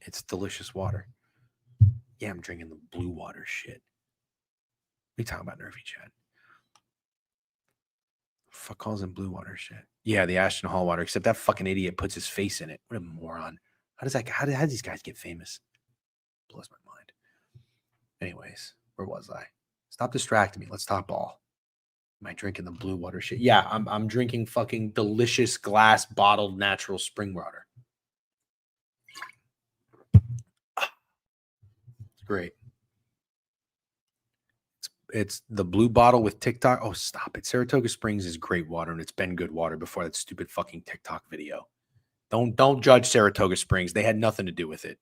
It's delicious water. Yeah, I'm drinking the blue water shit. What are you talking about, Nervy Chad? Fuck calls in blue water shit. Yeah, the Ashton Hall water, except that fucking idiot puts his face in it. What a moron. How do these guys get famous? Blows my mind. Anyways, where was I? Stop distracting me. Let's talk ball. Am I drinking the blue water shit? Yeah, I'm drinking fucking delicious glass bottled natural spring water. It's great. It's the blue bottle with TikTok. Oh, stop it. Saratoga Springs is great water, and it's been good water before that stupid fucking TikTok video. Don't judge Saratoga Springs. They had nothing to do with it.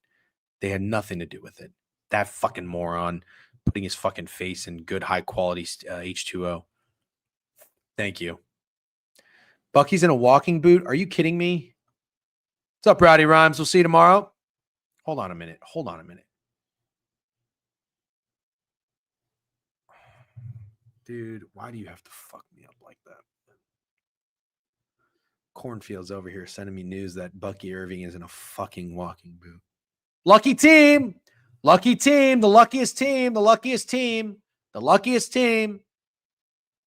That fucking moron putting his fucking face in good, high quality H2O. Thank you. Bucky's in a walking boot. Are you kidding me? What's up, Rowdy Rhymes? We'll see you tomorrow. Hold on a minute. Dude, why do you have to fuck me up like that? Cornfield's over here sending me news that Bucky Irving is in a fucking walking boot. Lucky team. The luckiest team.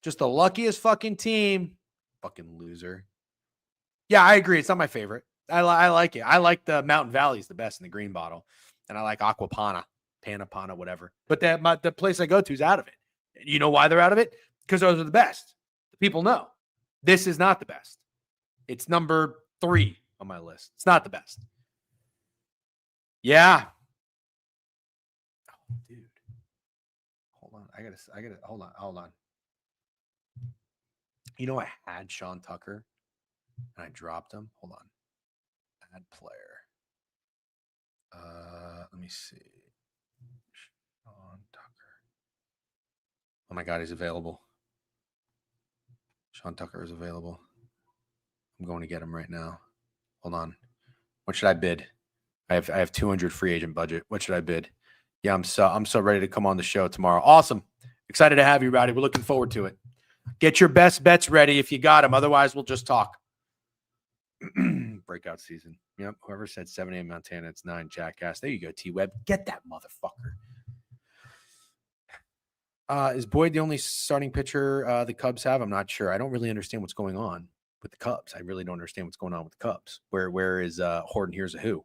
Just the luckiest fucking team. Fucking loser. Yeah, I agree. It's not my favorite. I like it. I like the Mountain Valley's the best in the green bottle. And I like Aquapana, Panapana, whatever. But the place I go to is out of it. You know why they're out of it? Because those are the best. The people know. This is not the best. It's number 3 on my list. It's not the best. Yeah. Oh, dude. Hold on. I gotta hold on. You know, I had Sean Tucker and I dropped him. Hold on. Add player. Let me see. Sean Tucker. Oh my God, he's available. Sean Tucker is available. I'm going to get him right now. Hold on. What should I bid? I have 200 free agent budget. What should I bid? Yeah, I'm so ready to come on the show tomorrow. Awesome. Excited to have you, Rowdy. We're looking forward to it. Get your best bets ready if you got them. Otherwise, we'll just talk. Breakout season. Yep. Whoever said 7 a.m. Montana, it's 9 jackass. There you go, T-Web. Get that motherfucker. Is Boyd the only starting pitcher the Cubs have? I'm not sure. I don't really understand what's going on with the Cubs. I really don't understand what's going on with the Cubs. Where is Horton Here's a Who?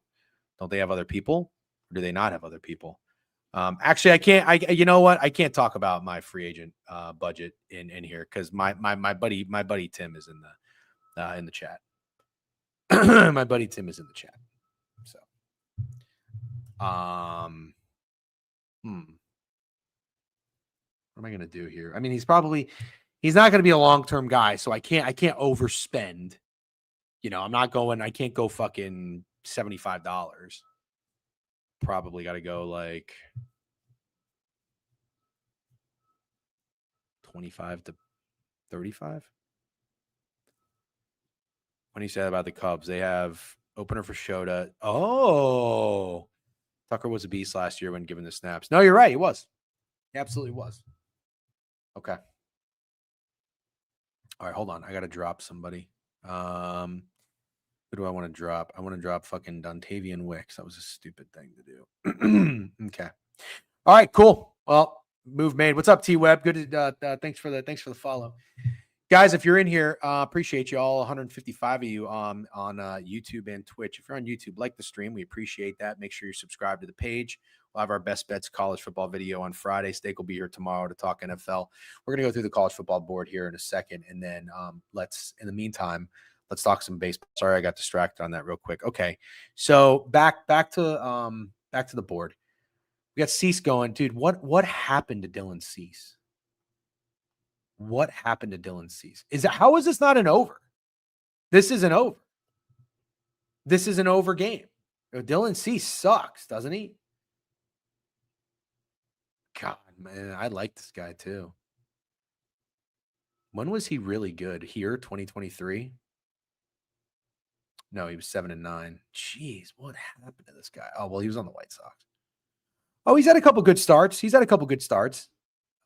Don't they have other people? Or do they not have other people? Actually, I can't. You know what? I can't talk about my free agent budget in here because my buddy Tim is in the chat. My buddy Tim is in the chat. So, what am I gonna do here? I mean, he's not gonna be a long-term guy, so I can't overspend. You know, I can't go fucking $75. Probably got to go like 25 to 35. When you said about the Cubs, they have opener for Shota. Oh, Tucker was a beast last year when given the snaps. No, you're right. He was. He absolutely was. Okay. All right, hold on. I got to drop somebody. Who do I want to drop? I want to drop fucking Dontavian Wicks. That was a stupid thing to do. Okay. All right, cool. Well, move made. What's up, T-Web? Good. Thanks for the follow. Guys, if you're in here, appreciate you all, 155 of you on YouTube and Twitch. If you're on YouTube, like the stream. We appreciate that. Make sure you're subscribed to the page. We'll have our best bets college football video on Friday. Steak will be here tomorrow to talk NFL. We're going to go through the college football board here in a second. And then in the meantime, let's talk some baseball. Sorry, I got distracted on that real quick. Okay. So back to the board. We got Cease going. Dude, what happened to Dylan Cease? What happened to Dylan Cease? How is this not an over? This is an over. This is an over game. Dylan Cease sucks, doesn't he? God, man, I like this guy too. When was he really good? Here, 2023? No, he was 7-9. Jeez, what happened to this guy? Oh, well, he was on the White Sox. Oh, he's had a couple good starts. When's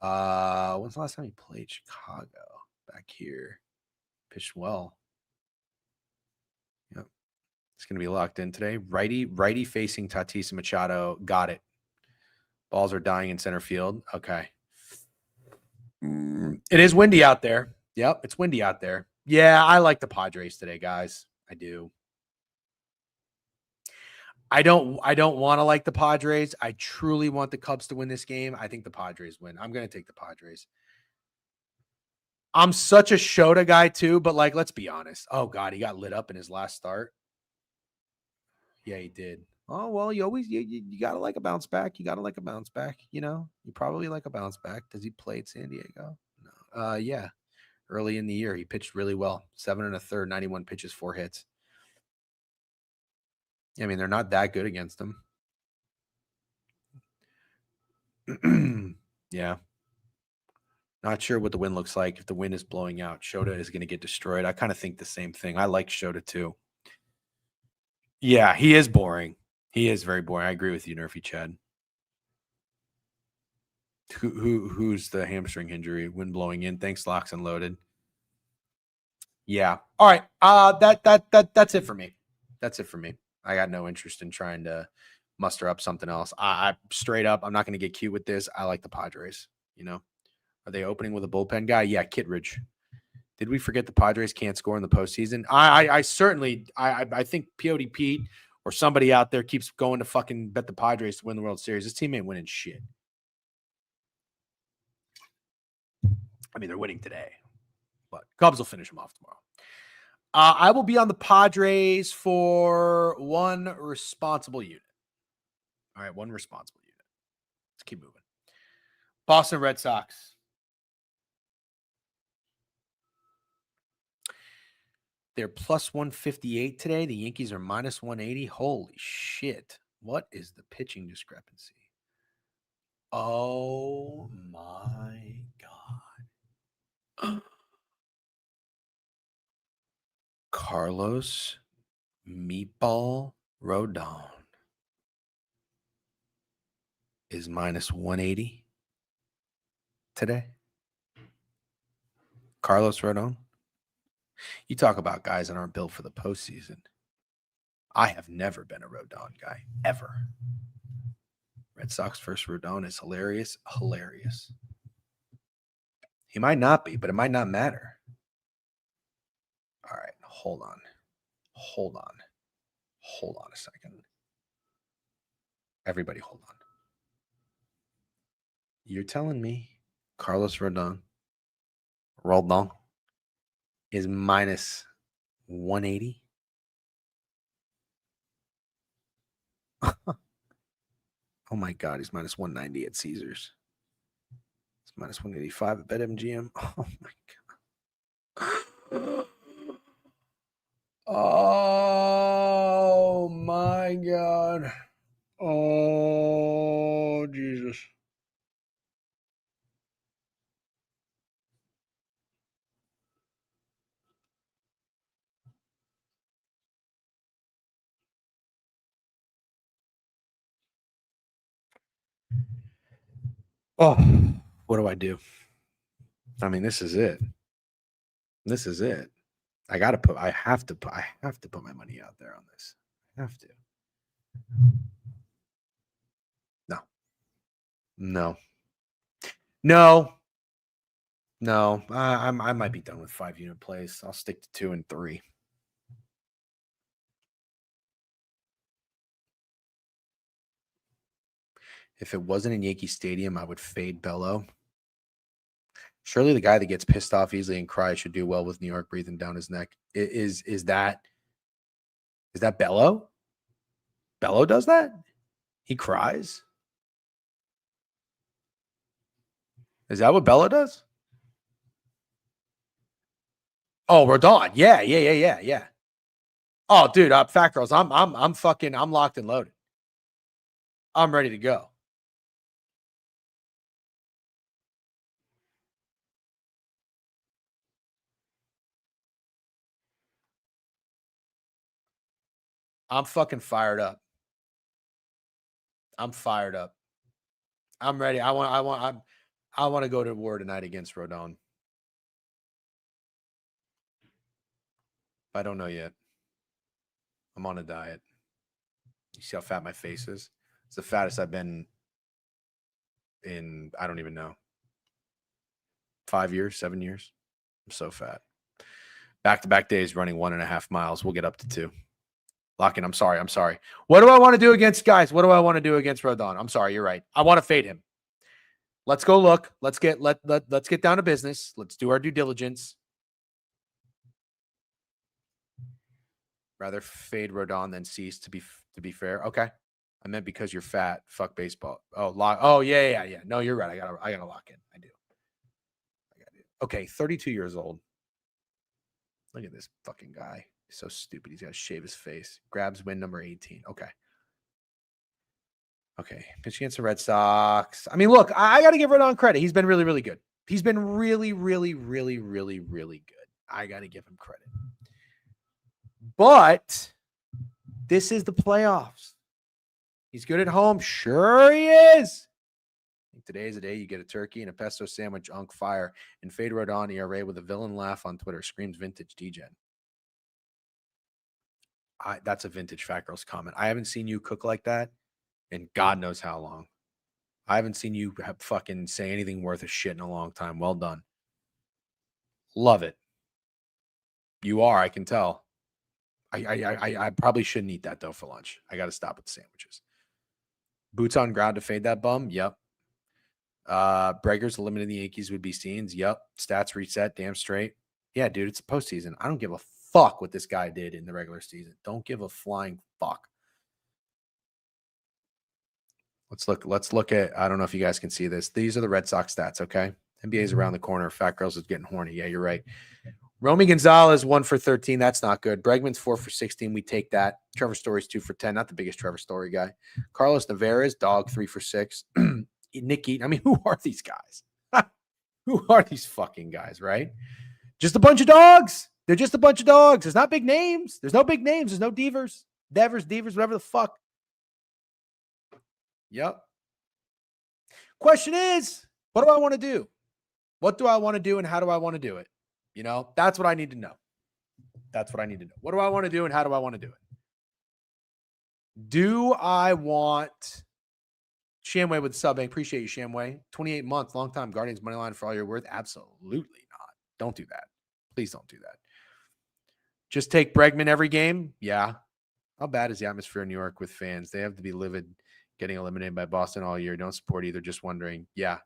the last time he played Chicago? Back here. Pitched well. Yep. It's going to be locked in today. Righty facing Tatis Machado. Got it. Balls are dying in center field. Okay. It is windy out there. Yep, it's windy out there. Yeah, I like the Padres today, guys. I do. I don't want to like the Padres. I truly want the Cubs to win this game. I think the Padres win. I'm going to take the Padres. I'm such a Shota guy too, but like, let's be honest. Oh God, he got lit up in his last start. Yeah, he did. Oh, well, you got to like a bounce back. You got to like a bounce back. You know, you probably like a bounce back. Does he play at San Diego? No. Yeah. Early in the year, he pitched really well. 7 1/3, 91 pitches, 4 hits. I mean, they're not that good against him. Yeah. Not sure what the wind looks like. If the wind is blowing out, Shota is going to get destroyed. I kind of think the same thing. I like Shota too. Yeah, he is boring. He is very boring. I agree with you, Nerfy Chad. Who's the hamstring injury? Wind blowing in. Thanks, Locks and Loaded. Yeah. All right. That's it for me. That's it for me. I got no interest in trying to muster up something else. I straight up, I'm not going to get cute with this. I like the Padres. You know, are they opening with a bullpen guy? Yeah, Kittredge. Did we forget the Padres can't score in the postseason? I certainly think POD Pete or somebody out there keeps going to fucking bet the Padres to win the World Series. This team ain't winning shit. I mean, they're winning today, but Cubs will finish them off tomorrow. I will be on the Padres for one responsible unit. All right, one responsible unit. Let's keep moving. Boston Red Sox. They're plus 158 today. The Yankees are minus 180. Holy shit. What is the pitching discrepancy? Oh my God. Carlos Meatball Rodon is minus 180 today. Carlos Rodon. You talk about guys that aren't built for the postseason. I have never been a Rodon guy, ever. Red Sox first Rodon is hilarious. Hilarious. He might not be, but it might not matter. All right, hold on a second. Everybody hold on. You're telling me Carlos Rodon is minus 180? Oh my God, he's minus 190 at Caesars. It's minus 185 at BetMGM. Oh my God. Oh my God. Oh, Jesus. Oh, what do I do? I mean, this is it. This is it. I have to put my money out there on this. I have to. No. No. No. No. I might be done with 5-unit plays. I'll stick to 2 and 3. If it wasn't in Yankee Stadium, I would fade Bello. Surely the guy that gets pissed off easily and cries should do well with New York breathing down his neck. Is that Bello? Bello does that? He cries? Is that what Bello does? Oh, Rodon. Yeah. Oh, dude, Fat Girls. I'm locked and loaded. I'm ready to go. I'm fucking fired up. I'm fired up. I'm ready. I want to go to war tonight against Rodon. I don't know yet. I'm on a diet. You see how fat my face is? It's the fattest I've been in, I don't even know, 5 years, 7 years. I'm so fat. Back-to-back days running 1.5 miles. We'll get up to 2. Locking. I'm sorry. What do I want to do against guys? What do I want to do against Rodon? I'm sorry. You're right. I want to fade him. Let's go look. Let's get down to business. Let's do our due diligence. Rather fade Rodon than cease, to be fair. Okay. I meant because you're fat. Fuck baseball. Oh, lock. Oh, yeah. No, you're right. I gotta lock in. I do. Okay, 32 years old. Look at this fucking guy. He's so stupid. He's got to shave his face. Grabs win number 18. Okay. Pitch against the Red Sox. I mean, look, I got to give Rodon credit. He's been really, really good. He's been really, really, really, really, really good. I got to give him credit. But this is the playoffs. He's good at home. Sure he is. I think today is the day you get a turkey and a pesto sandwich, unk fire, and fade Rodon ERA with a villain laugh on Twitter. Screams vintage DGen. That's a vintage Fat Girls comment. I haven't seen you cook like that in God knows how long. I haven't seen you fucking say anything worth a shit in a long time. Well done. Love it. You are, I can tell. I probably shouldn't eat that though for lunch. I got to stop with the sandwiches. Boots on ground to fade that bum. Yep. Breggers eliminating the Yankees would be scenes. Yep. Stats reset. Damn straight. Yeah, dude, it's a postseason. I don't give a fuck what this guy did in the regular season. Don't give a flying fuck. Let's look at, I don't know if you guys can see this. These are the Red Sox stats, okay? NBA's around the corner. Fat Girls is getting horny. Yeah, you're right. Romy Gonzalez, 1 for 13. That's not good. Bregman's 4 for 16. We take that. Trevor Story's 2 for 10. Not the biggest Trevor Story guy. Carlos Navarez, dog, 3 for 6. Nick Eaton. I mean, who are these guys? Who are these fucking guys, right? Just a bunch of dogs. They're just a bunch of dogs. There's not big names. There's no big names. There's no Devers, whatever the fuck. Yep. Question is, what do I want to do? What do I want to do and how do I want to do it? You know, that's what I need to know. What do I want to do and how do I want to do it? Do I want Shamway with the subbing? Appreciate you, Shamway. 28 months, long time. Guardians money line for all you're worth? Absolutely not. Don't do that. Please don't do that. Just take Bregman every game? Yeah. How bad is the atmosphere in New York with fans? They have to be livid getting eliminated by Boston all year. Don't support either. Just wondering. Yeah.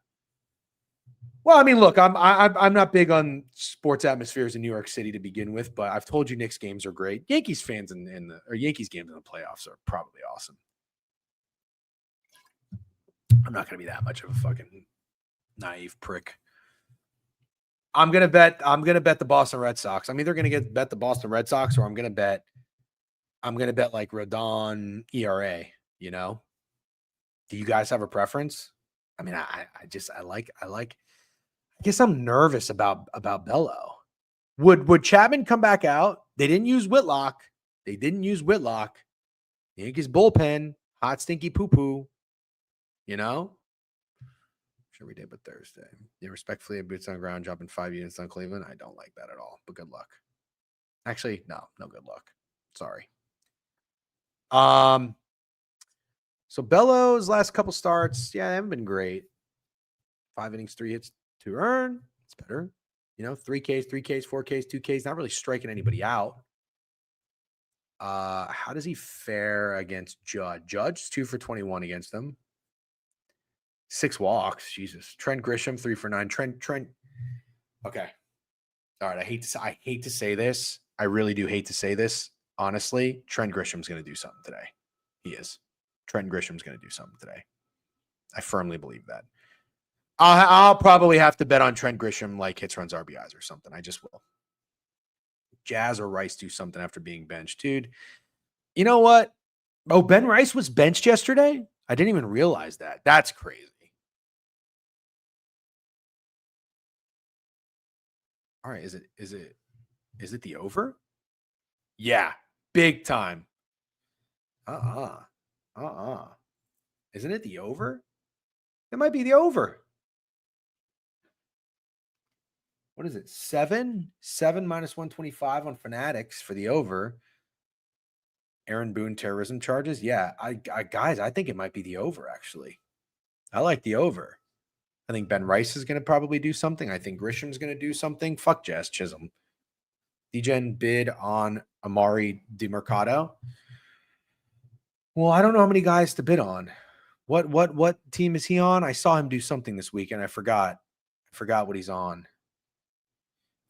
Well, I mean, look, I'm not big on sports atmospheres in New York City to begin with, but I've told you Knicks games are great. Yankees fans in the or Yankees games in the playoffs are probably awesome. I'm not going to be that much of a fucking naive prick. I'm gonna bet the Boston Red Sox. I'm either gonna bet the Boston Red Sox or I'm gonna bet like Rodon ERA. You know, do you guys have a preference? I mean, I guess I'm nervous about Bello. Would Chapman come back out? They didn't use Whitlock. Yankees bullpen, hot stinky poo poo. You know. Every day but Thursday. Yeah, respectfully, a boots on ground dropping 5 units on Cleveland. I don't like that at all, but good luck. Actually, no good luck. Sorry. So Bellows last couple starts, yeah, they haven't been great. 5 innings, 3 hits, 2 earned. It's better. 3 Ks, 3 Ks, 4 Ks, 2 Ks, not really striking anybody out. How does he fare against Judge? Judge's 2 for 21 against them. 6 walks. Jesus. Trent Grisham, 3 for 9. Trent. Okay. All right. I hate to say this. I really do hate to say this. Honestly, Trent Grisham's going to do something today. He is. Trent Grisham's going to do something today. I firmly believe that. I'll probably have to bet on Trent Grisham like hits, runs, RBIs or something. I just will. Jazz or Rice do something after being benched. Dude, you know what? Oh, Ben Rice was benched yesterday? I didn't even realize that. That's crazy. All right, is it the over? Yeah, big time. Isn't it the over? It might be the over. What is it? 7 minus 125 on Fanatics for the over. Aaron Boone terrorism charges. Yeah, I guys, I think it might be the over actually. I like the over. I think Ben Rice is going to probably do something. I think Grisham's going to do something. Fuck Jazz Chisholm. DGen bid on Amari DeMercado. Well, I don't know how many guys to bid on. What team is he on? I saw him do something this week and I forgot what he's on.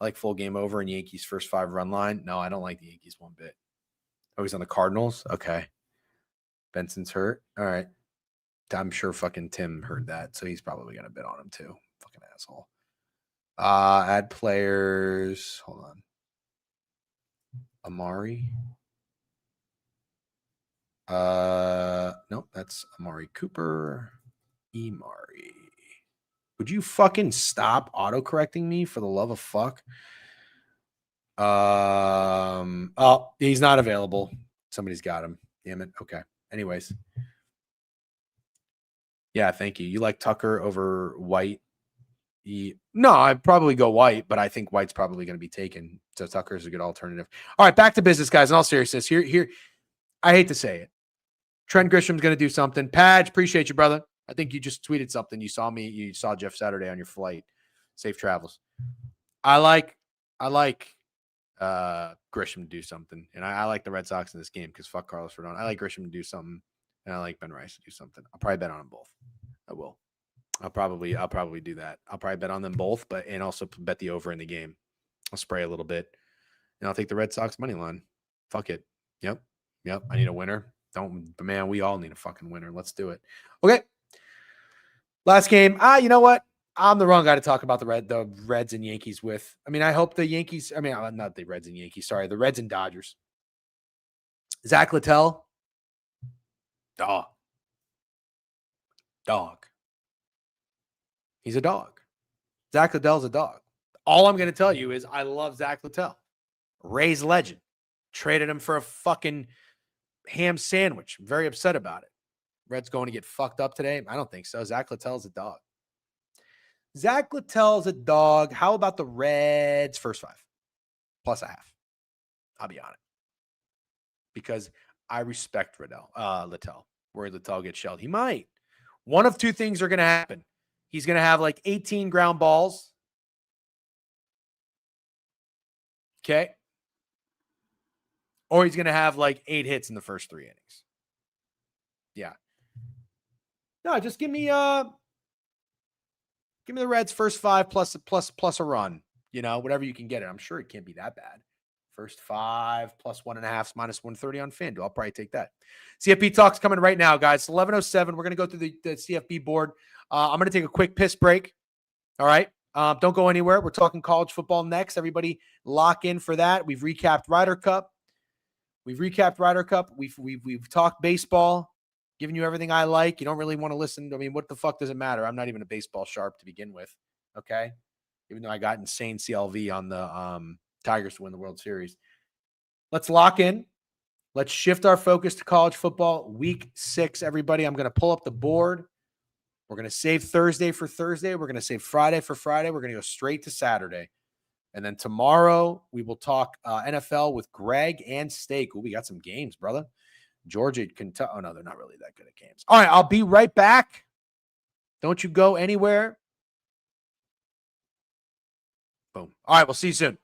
I like full game over in Yankees first 5 run line. No, I don't like the Yankees one bit. Oh, he's on the Cardinals? Okay. Benson's hurt. All right. I'm sure fucking Tim heard that, so he's probably going to bid on him too. Fucking asshole. Add players. Hold on. Amari. No, that's Amari Cooper. Emari. Would you fucking stop autocorrecting me for the love of fuck? Oh, he's not available. Somebody's got him. Damn it. Okay. Anyways. Yeah, thank you. You like Tucker over White? No, I'd probably go White, but I think White's probably going to be taken. So Tucker's a good alternative. All right, back to business, guys. In all seriousness, here, I hate to say it. Trent Grisham's going to do something. Padge, appreciate you, brother. I think you just tweeted something. You saw Jeff Saturday on your flight. Safe travels. I like Grisham to do something. And I like the Red Sox in this game because fuck Carlos Rodon. I like Grisham to do something. And I like Ben Rice to do something. I'll probably bet on them both. I will. I'll probably do that. I'll probably bet on them both, and also bet the over in the game. I'll spray a little bit. And I'll take the Red Sox money line. Fuck it. Yep. I need a winner. Man, we all need a fucking winner. Let's do it. Okay. Last game. You know what? I'm the wrong guy to talk about the Reds and Yankees with. I mean, I hope the Yankees, not the Reds and Yankees, sorry, the Reds and Dodgers. Zach Littell. Dog. He's a dog. Zach Littell's a dog. All I'm going to tell you is I love Zach Littell. Rays legend. Traded him for a fucking ham sandwich. I'm very upset about it. Reds going to get fucked up today? I don't think so. Zach Littell's a dog. How about the Reds first 5? Plus a half. I'll be on it. Because I respect Littell. Where Littell gets shelled. He might. One of 2 things are going to happen. He's going to have like 18 ground balls. Okay. Or he's going to have like 8 hits in the first 3 innings. Yeah. No, just give me Give me the Reds first 5 plus a run. Whatever you can get it. I'm sure it can't be that bad. First 5 plus 1.5 minus 130 on FanDuel. I'll probably take that. CFB talk's coming right now, guys. It's 11:07. We're going to go through the CFB board. I'm going to take a quick piss break. All right. Don't go anywhere. We're talking college football next. Everybody lock in for that. We've recapped Ryder Cup. We've talked baseball, giving you everything I like. You don't really want to listen. I mean, what the fuck does it matter? I'm not even a baseball sharp to begin with. Okay. Even though I got insane CLV on the Tigers to win the World Series. Let's lock in. Let's shift our focus to college football. Week 6, everybody. I'm going to pull up the board. We're going to save Thursday for Thursday. We're going to save Friday for Friday. We're going to go straight to Saturday. And then tomorrow, we will talk NFL with Greg and Steak. Ooh, we got some games, brother. Georgia, Kentucky. Oh, no, they're not really that good at games. All right, I'll be right back. Don't you go anywhere. Boom. All right, we'll see you soon.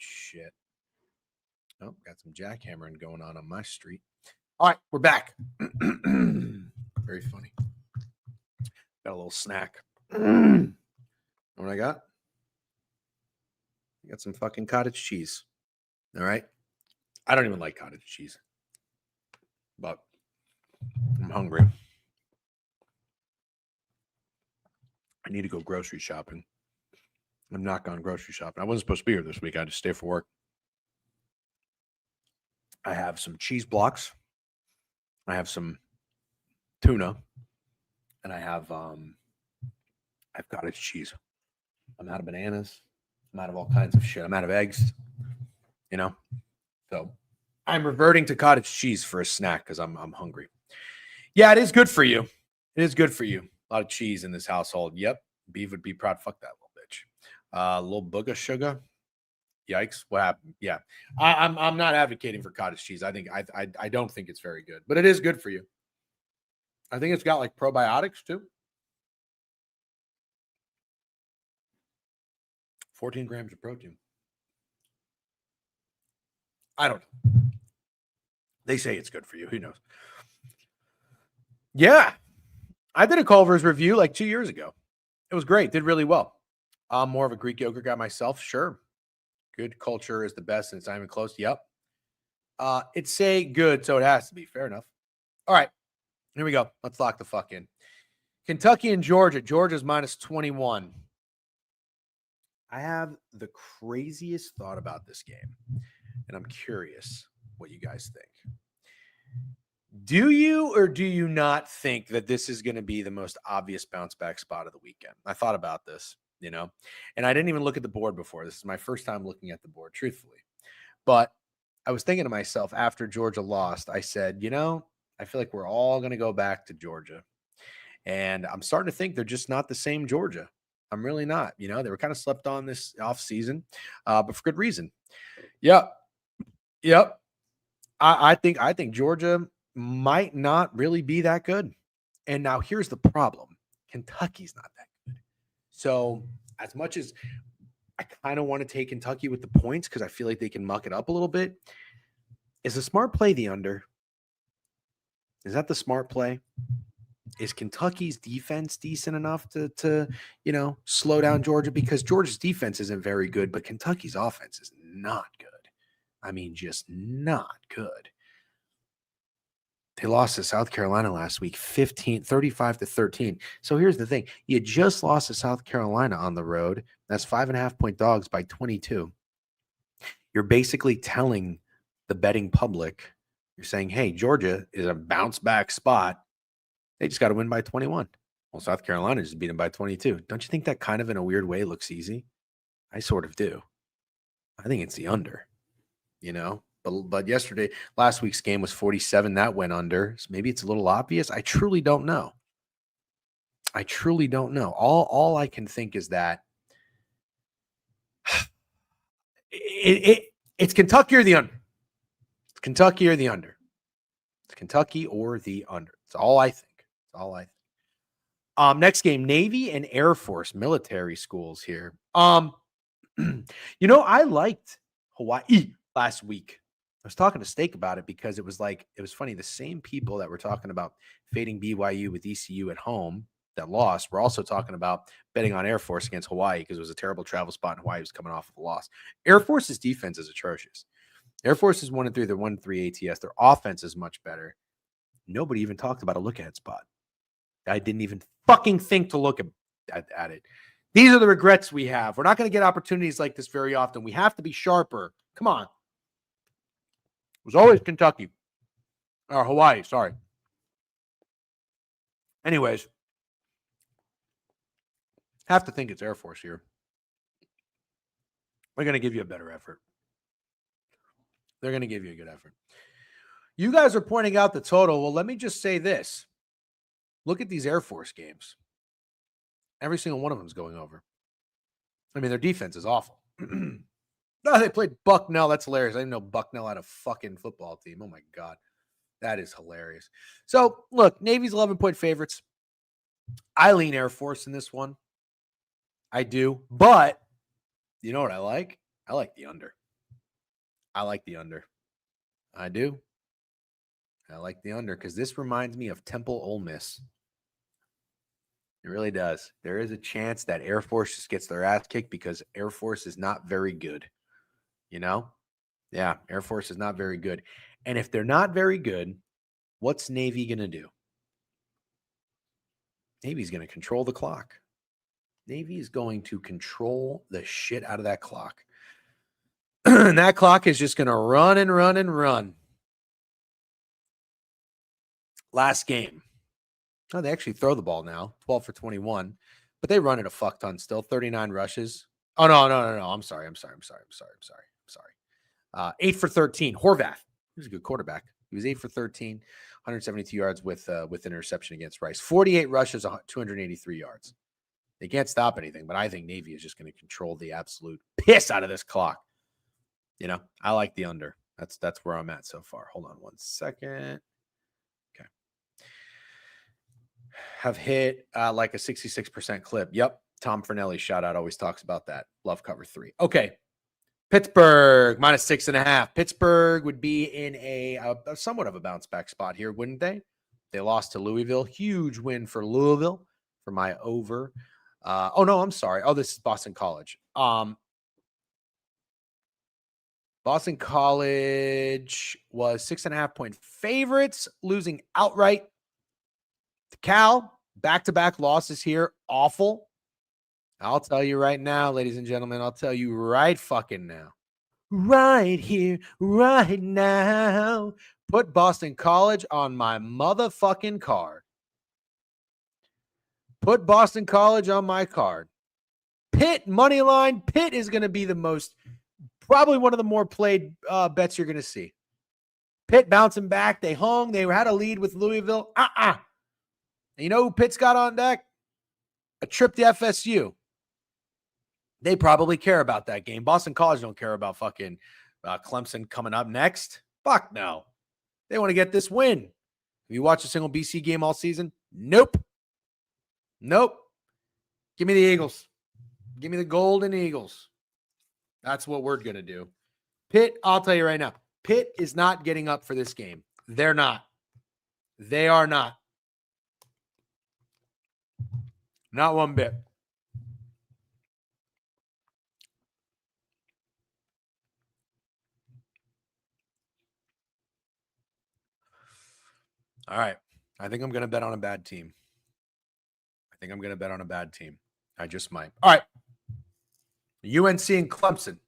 Shit. Oh, got some jackhammering going on my street. All right, we're back. Very funny. Got a little snack. Know what I got? I got some fucking cottage cheese. All right. I don't even like cottage cheese, but I'm hungry. I need to go grocery shopping. I'm not gone grocery shopping. I wasn't supposed to be here this week. I had to stay for work. I have some cheese blocks. I have some tuna. And I've cottage cheese. I'm out of bananas. I'm out of all kinds of shit. I'm out of eggs. So I'm reverting to cottage cheese for a snack because I'm hungry. Yeah, it is good for you. It is good for you. A lot of cheese in this household. Yep. Beef would be proud. Fuck that little bitch. Little booger sugar. Yikes! What happened? Yeah, I'm not advocating for cottage cheese. I don't think it's very good, but it is good for you. I think it's got like probiotics too. 14 grams of protein. I don't know. They say it's good for you. Who knows? Yeah, I did a Culver's review like 2 years ago. It was great. Did really well. I'm more of a Greek yogurt guy myself. Sure, good culture is the best, and it's not even close. Yep. It's say good, so it has to be. Fair enough. All right, here we go. Let's lock the fuck in. Kentucky and Georgia. Georgia's minus 21. I have the craziest thought about this game, and I'm curious what you guys think. Do you or do you not think that this is going to be the most obvious bounce back spot of the weekend? I thought about this, and I didn't even look at the board before. This is my first time looking at the board, truthfully. But I was thinking to myself after Georgia lost, I said, I feel like we're all going to go back to Georgia. And I'm starting to think they're just not the same Georgia. I'm really not. They were kind of slept on this off season, but for good reason. Yep. I think Georgia might not really be that good. And now here's the problem. Kentucky's not that good. So as much as I kind of want to take Kentucky with the points because I feel like they can muck it up a little bit, is a smart play the under? Is that the smart play? Is Kentucky's defense decent enough to slow down Georgia? Because Georgia's defense isn't very good, but Kentucky's offense is not good. I mean, just not good. They lost to South Carolina last week, 35-13. So here's the thing. You just lost to South Carolina on the road. That's 5.5-point dogs by 22. You're basically telling the betting public, you're saying, hey, Georgia is a bounce back spot. They just got to win by 21. Well, South Carolina just beat them by 22. Don't you think that kind of in a weird way looks easy? I sort of do. I think it's the under, But last week's game was 47. That went under. So maybe it's a little obvious. I truly don't know. All I can think is that it's Kentucky or the under. It's Kentucky or the under. It's Kentucky or the under. That's all I think. Next game, Navy and Air Force military schools here. I liked Hawaii last week. I was talking to Steak about it because it was funny. The same people that were talking about fading BYU with ECU at home that lost were also talking about betting on Air Force against Hawaii because it was a terrible travel spot and Hawaii was coming off of a loss. Air Force's defense is atrocious. Air Force is 1-3. They're 1-3 ATS. Their offense is much better. Nobody even talked about a look-ahead spot. I didn't even fucking think to look at it. These are the regrets we have. We're not going to get opportunities like this very often. We have to be sharper. Come on. It was always Kentucky. Or Hawaii, sorry. Anyways, have to think it's Air Force here. We're going to give you a better effort. They're going to give you a good effort. You guys are pointing out the total. Well, let me just say this. Look at these Air Force games. Every single one of them is going over. I mean, their defense is awful. They played Bucknell. That's hilarious. I didn't know Bucknell had a fucking football team. Oh, my God. That is hilarious. So, look, Navy's 11-point favorites. I lean Air Force in this one. I do. But you know what I like? I like the under. I do. I like the under because this reminds me of Temple Ole Miss. It really does. There is a chance that Air Force just gets their ass kicked because Air Force is not very good. Yeah, Air Force is not very good. And if they're not very good, what's Navy going to do? Navy's going to control the clock. Navy is going to control the shit out of that clock. And that clock is just going to run and run and run. Last game. Oh, they actually throw the ball now. 12 for 21. But they run it a fuck ton still. 39 rushes. Oh, no. I'm sorry. 8 for 13. Horvath. He's a good quarterback. He was 8 for 13, 172 yards with interception against Rice. 48 rushes, 283 yards. They can't stop anything, but I think Navy is just going to control the absolute piss out of this clock. You know, I like the under. That's where I'm at so far. Hold on one second. Okay. Have hit like a 66% clip. Yep. Tom Fernelli, shout out, always talks about that. Love cover 3. Okay. Pittsburgh, -6.5. Pittsburgh would be in a somewhat of a bounce back spot here, wouldn't they? They lost to Louisville. Huge win for Louisville for my over. Oh, no, I'm sorry. Oh, this is Boston College. Boston College was 6.5-point favorites, losing outright to Cal. Back-to-back losses here. Awful. I'll tell you right now, ladies and gentlemen, I'll tell you right fucking now. Right here, right now. Put Boston College on my motherfucking card. Put Boston College on my card. Pitt, money line. Pitt is going to be probably one of the more played bets you're going to see. Pitt bouncing back. They hung. They had a lead with Louisville. And you know who Pitt's got on deck? A trip to FSU. They probably care about that game. Boston College don't care about fucking Clemson coming up next. Fuck no. They want to get this win. Have you watched a single BC game all season? Nope. Give me the Eagles. Give me the Golden Eagles. That's what we're going to do. Pitt, I'll tell you right now, Pitt is not getting up for this game. They're not. They are not. Not one bit. All right. I think I'm going to bet on a bad team. I just might. All right. UNC and Clemson.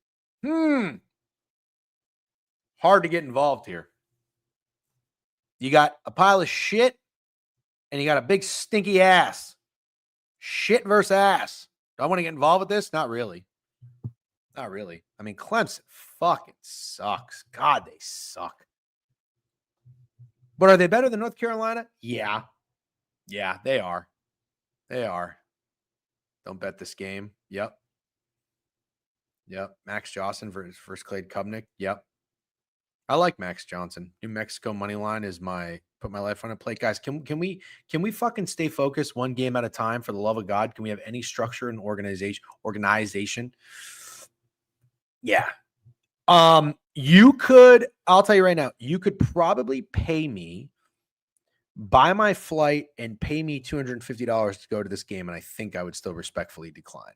Hard to get involved here. You got a pile of shit and you got a big stinky ass. Shit versus ass. Do I want to get involved with this? Not really. I mean, Clemson fucking sucks. God, they suck. But are they better than North Carolina? Yeah. Yeah, they are. Don't bet this game. Yep. Max Johnson versus Cade Kubnik. Yep. I like Max Johnson. New Mexico money line is put my life on a plate. Guys, can we fucking stay focused one game at a time for the love of God? Can we have any structure and organization? Yeah. You could, I'll tell you right now, you could probably pay me, buy my flight and pay me $250 to go to this game, and I think I would still respectfully decline.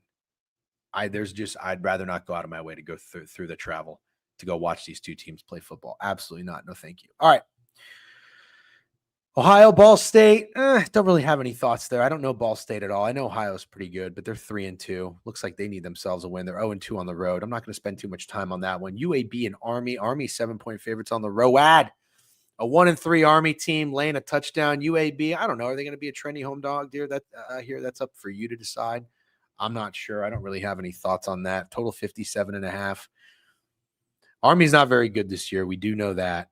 I'd rather not go out of my way to go through the travel to go watch these two teams play football. Absolutely not. No, thank you. All right. Ohio, Ball State. Don't really have any thoughts there. I don't know Ball State at all. I know Ohio's pretty good, but they're 3-2. Looks like they need themselves a win. They're 0-2 on the road. I'm not going to spend too much time on that one. UAB and Army. Army 7-point favorites on the road. A 1-3 Army team laying a touchdown. UAB. I don't know. Are they going to be a trendy home dog, dear? That's up for you to decide. I'm not sure. I don't really have any thoughts on that. Total 57.5. Army's not very good this year. We do know that.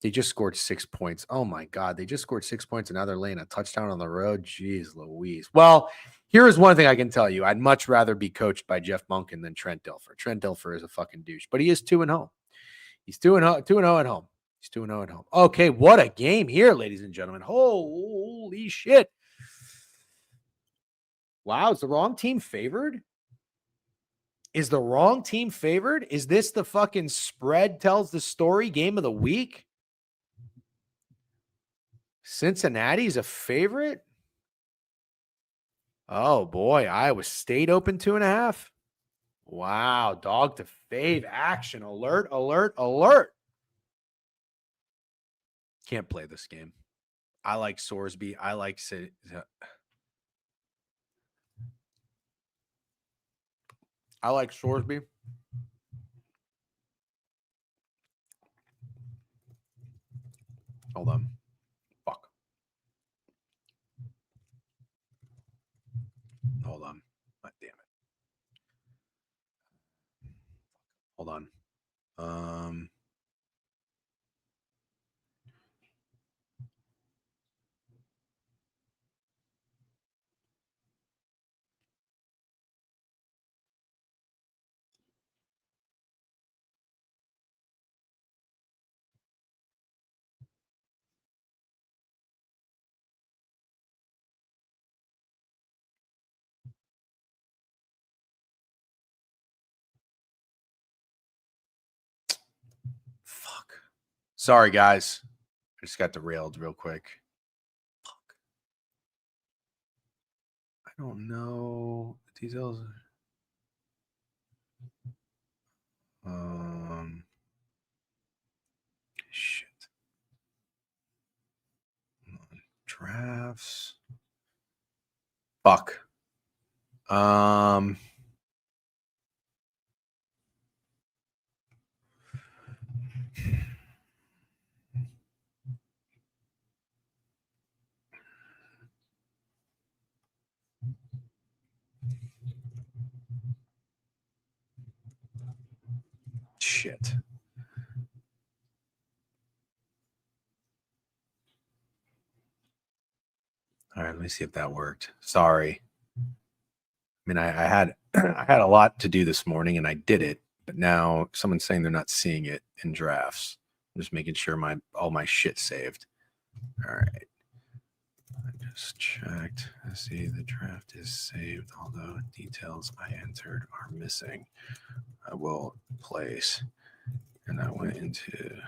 They just scored 6 points. Oh, my God. They just scored 6 points, and now they're laying a touchdown on the road. Jeez Louise. Well, here's one thing I can tell you. I'd much rather be coached by Jeff Monken than Trent Dilfer. Trent Dilfer is a fucking douche, but he is 2-0. He's 2-0 at home. He's 2-0 at home. Okay, what a game here, ladies and gentlemen. Holy shit. Wow, is the wrong team favored? Is this the fucking spread tells the story game of the week? Cincinnati's a favorite? Oh, boy. Iowa State open 2.5. Wow. Dog to fave action. Alert. Can't play this game. I like Sorsby. I like Sorsby. Hold on. Fuck. Hold on. God damn it. Hold on. Fuck. Sorry, guys. I just got derailed real quick. Fuck. I don't know the details. Shit. Drafts. Fuck. Shit. All right, let me see if that worked. Sorry. I mean, I had I had a lot to do this morning and I did it, but now someone's saying they're not seeing it in drafts. I'm just making sure all my shit saved. All right. I just checked. I see the draft is saved, although details I entered are missing. I will place. And I went into this.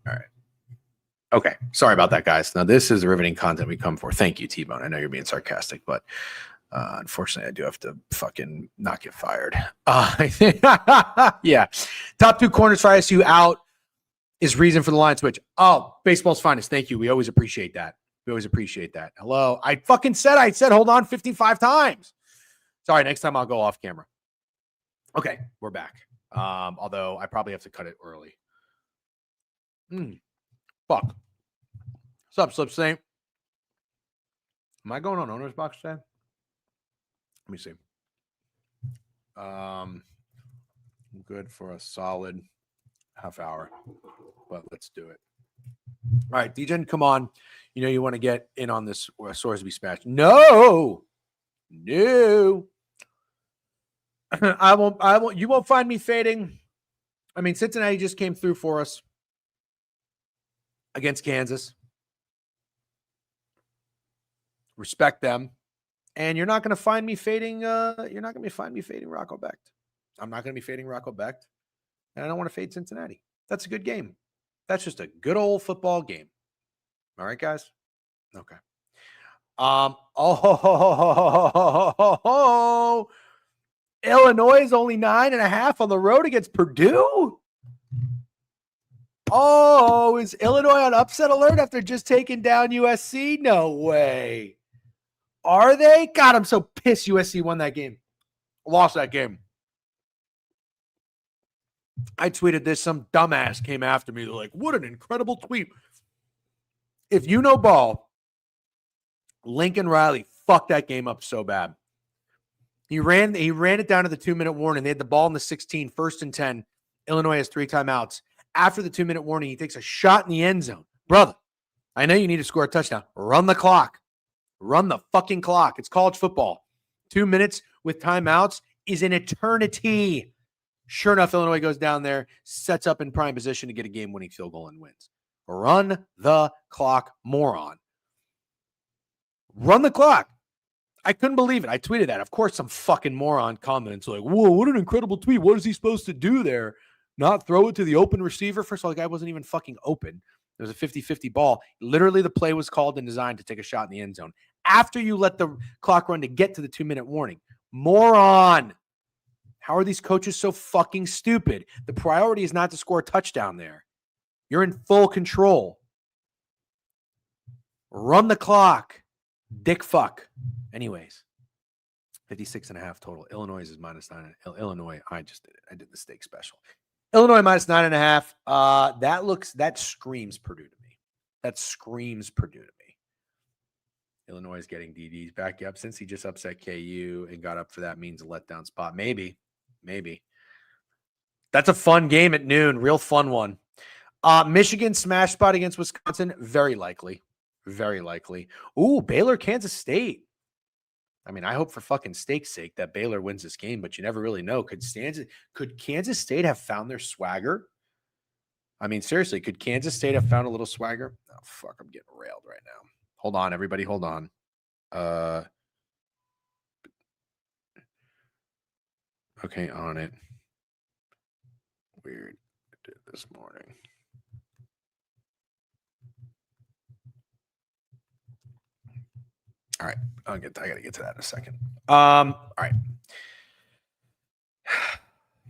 All right. Okay. Sorry about that, guys. Now, this is the riveting content we come for. Thank you, T-Bone. I know you're being sarcastic, but unfortunately, I do have to fucking not get fired. Yeah. Top 2 corners for ISU out is reason for the line switch. Oh, baseball's finest. Thank you. We always appreciate that. We always appreciate that. Hello. I said hold on 55 times. Sorry. Next time I'll go off camera. Okay. We're back. Although I probably have to cut it early. Fuck. What's up, Slip Saint? Am I going on owner's box today? Let me see. Good for a solid half hour, but let's do it. All right, DJ, come on. You know you want to get in on this Sorsby smash. No. I won't. You won't find me fading. I mean, Cincinnati just came through for us against Kansas. Respect them. And you're not going to find me fading. You're not going to find me fading Rocco Becht. I'm not going to be fading Rocco Becht. And I don't want to fade Cincinnati. That's a good game. That's just a good old football game. All right, guys? Okay. Illinois is only 9.5 on the road against Purdue. Oh, is Illinois on upset alert after just taking down USC? No way. Are they? God, I'm so pissed USC won that game. Lost that game. I tweeted this. Some dumbass came after me. They're like, what an incredible tweet. If you know ball, Lincoln Riley fucked that game up so bad. He ran it down to the 2-minute warning. They had the ball in the 16, 1st and 10. Illinois has 3 timeouts. After the 2-minute warning, he takes a shot in the end zone. Brother, I know you need to score a touchdown. Run the clock. Run the fucking clock. It's college football. 2 minutes with timeouts is an eternity. Sure enough, Illinois goes down there, sets up in prime position to get a game-winning field goal and wins. Run the clock, moron. Run the clock. I couldn't believe it. I tweeted that. Of course, some fucking moron comments like, whoa, what an incredible tweet. What is he supposed to do there? Not throw it to the open receiver? First of all, the guy wasn't even fucking open. It was a 50-50 ball. Literally, the play was called and designed to take a shot in the end zone. After you let the clock run to get to the 2-minute warning. Moron. How are these coaches so fucking stupid? The priority is not to score a touchdown there. You're in full control. Run the clock. Dick fuck. Anyways, 56.5 total. Illinois is -9. Illinois, I just did it. I did the steak special. Illinois -9.5. That screams Purdue to me. That screams Purdue to me. Illinois is getting DDs back up since he just upset KU and got up for that means a letdown spot. Maybe. That's a fun game at noon. Real fun one. Michigan smash spot against Wisconsin. Very likely. Very likely. Ooh, Baylor, Kansas State. I mean, I hope for fucking steak's sake that Baylor wins this game, but you never really know. Could Kansas State have found their swagger? I mean, seriously, could Kansas State have found a little swagger? No. fuck, I'm getting railed right now. Hold on, everybody. Hold on. Okay, on it. Weird. I did this morning. All right. I gotta get to that in a second. All right.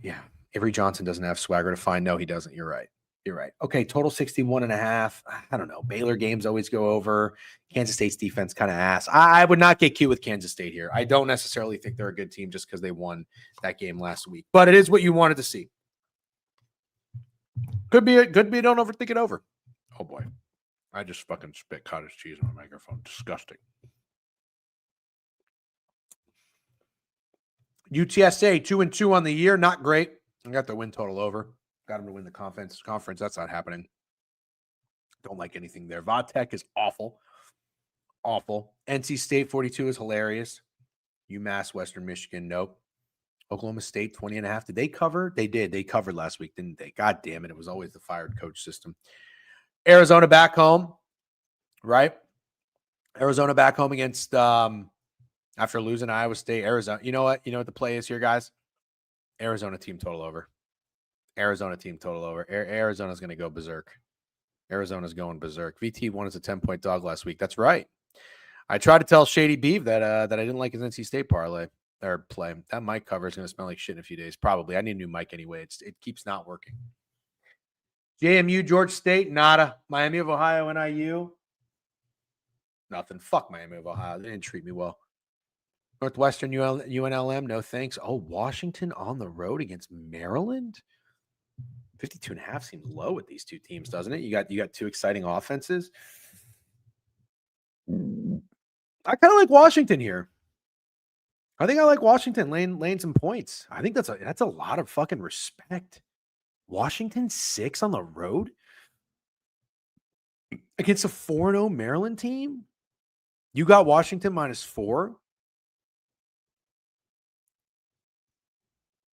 Yeah. Avery Johnson doesn't have swagger to find. No, he doesn't. You're right. You're right. Okay, total 61.5. I don't know. Baylor games always go over. Kansas State's defense kind of ass. I would not get cute with Kansas State here. I don't necessarily think they're a good team just because they won that game last week. But it is what you wanted to see. Could be. Don't overthink it over. Oh, boy. I just fucking spit cottage cheese on my microphone. Disgusting. UTSA 2-2 on the year. Not great. I got the win total over. Got them to win the conference. That's not happening. Don't like anything there. Vodtech is awful. Awful. NC State 42 is hilarious. UMass, Western Michigan, nope. Oklahoma State 20.5. Did they cover? They did. They covered last week, didn't they? God damn it. It was always the fired coach system. Arizona back home, right? Arizona back home against after losing Iowa State. Arizona. You know what? You know what the play is here, guys? Arizona team total over. Arizona team total over. Arizona's going to go berserk. Arizona's going berserk. VT1 is a 10-point dog last week. That's right. I tried to tell Shady Beeve that I didn't like his NC State parlay or play. That mic cover is going to smell like shit in a few days. Probably. I need a new mic anyway. It keeps not working. JMU, Georgia State, nada. Miami of Ohio, NIU. Nothing. Fuck Miami of Ohio. They didn't treat me well. Northwestern, UNLM, no thanks. Oh, Washington on the road against Maryland? 52.5 seems low with these two teams, doesn't it? You got two exciting offenses. I kind of like Washington here. I think I like Washington laying some points. I think that's a lot of fucking respect. Washington 6 on the road against a 4-0 Maryland team. You got Washington -4.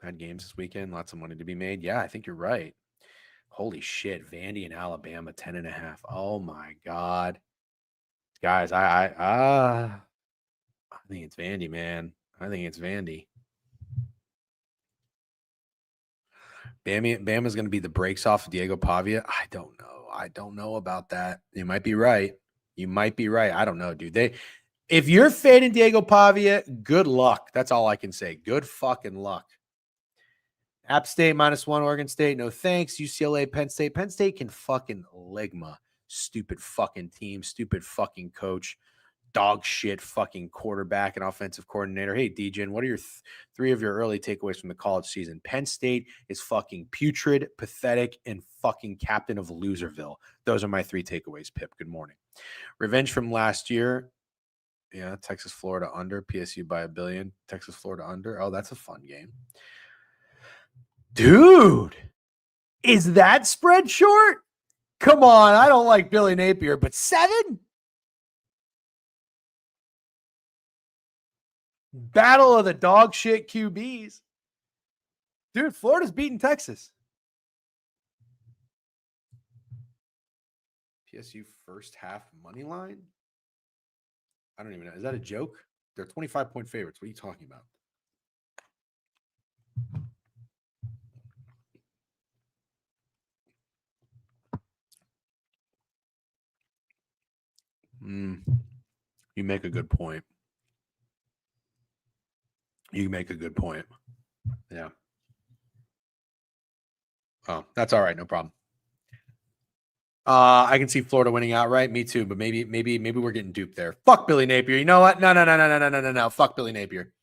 Bad games this weekend. Lots of money to be made. Yeah, I think you're right. Holy shit. Vandy and Alabama 10.5. Oh my God. Guys, I think it's Vandy, man. I think it's Vandy. Bama's going to be the breaks off of Diego Pavia. I don't know. I don't know about that. You might be right. I don't know, dude. If you're fading Diego Pavia, good luck. That's all I can say. Good fucking luck. App State -1, Oregon State, no thanks. UCLA, Penn State. Penn State can fucking ligma. Stupid fucking team, stupid fucking coach, dog shit fucking quarterback and offensive coordinator. Hey, Degen, what are your three of your early takeaways from the college season? Penn State is fucking putrid, pathetic, and fucking captain of Loserville. Those are my 3 takeaways, Pip. Good morning. Revenge from last year. Yeah, Texas, Florida under. PSU by 1 billion. Texas, Florida under. Oh, that's a fun game. Dude, is that spread short? Come on. I don't like Billy Napier, but 7? Battle of the dog shit QBs. Dude, Florida's beating Texas. PSU first half money line? I don't even know. Is that a joke? They're 25-point favorites. What are you talking about? You make a good point. Yeah. Oh, that's all right. No problem. I can see Florida winning outright. Me too, but maybe we're getting duped there. Fuck Billy Napier. You know what? No. Fuck Billy Napier.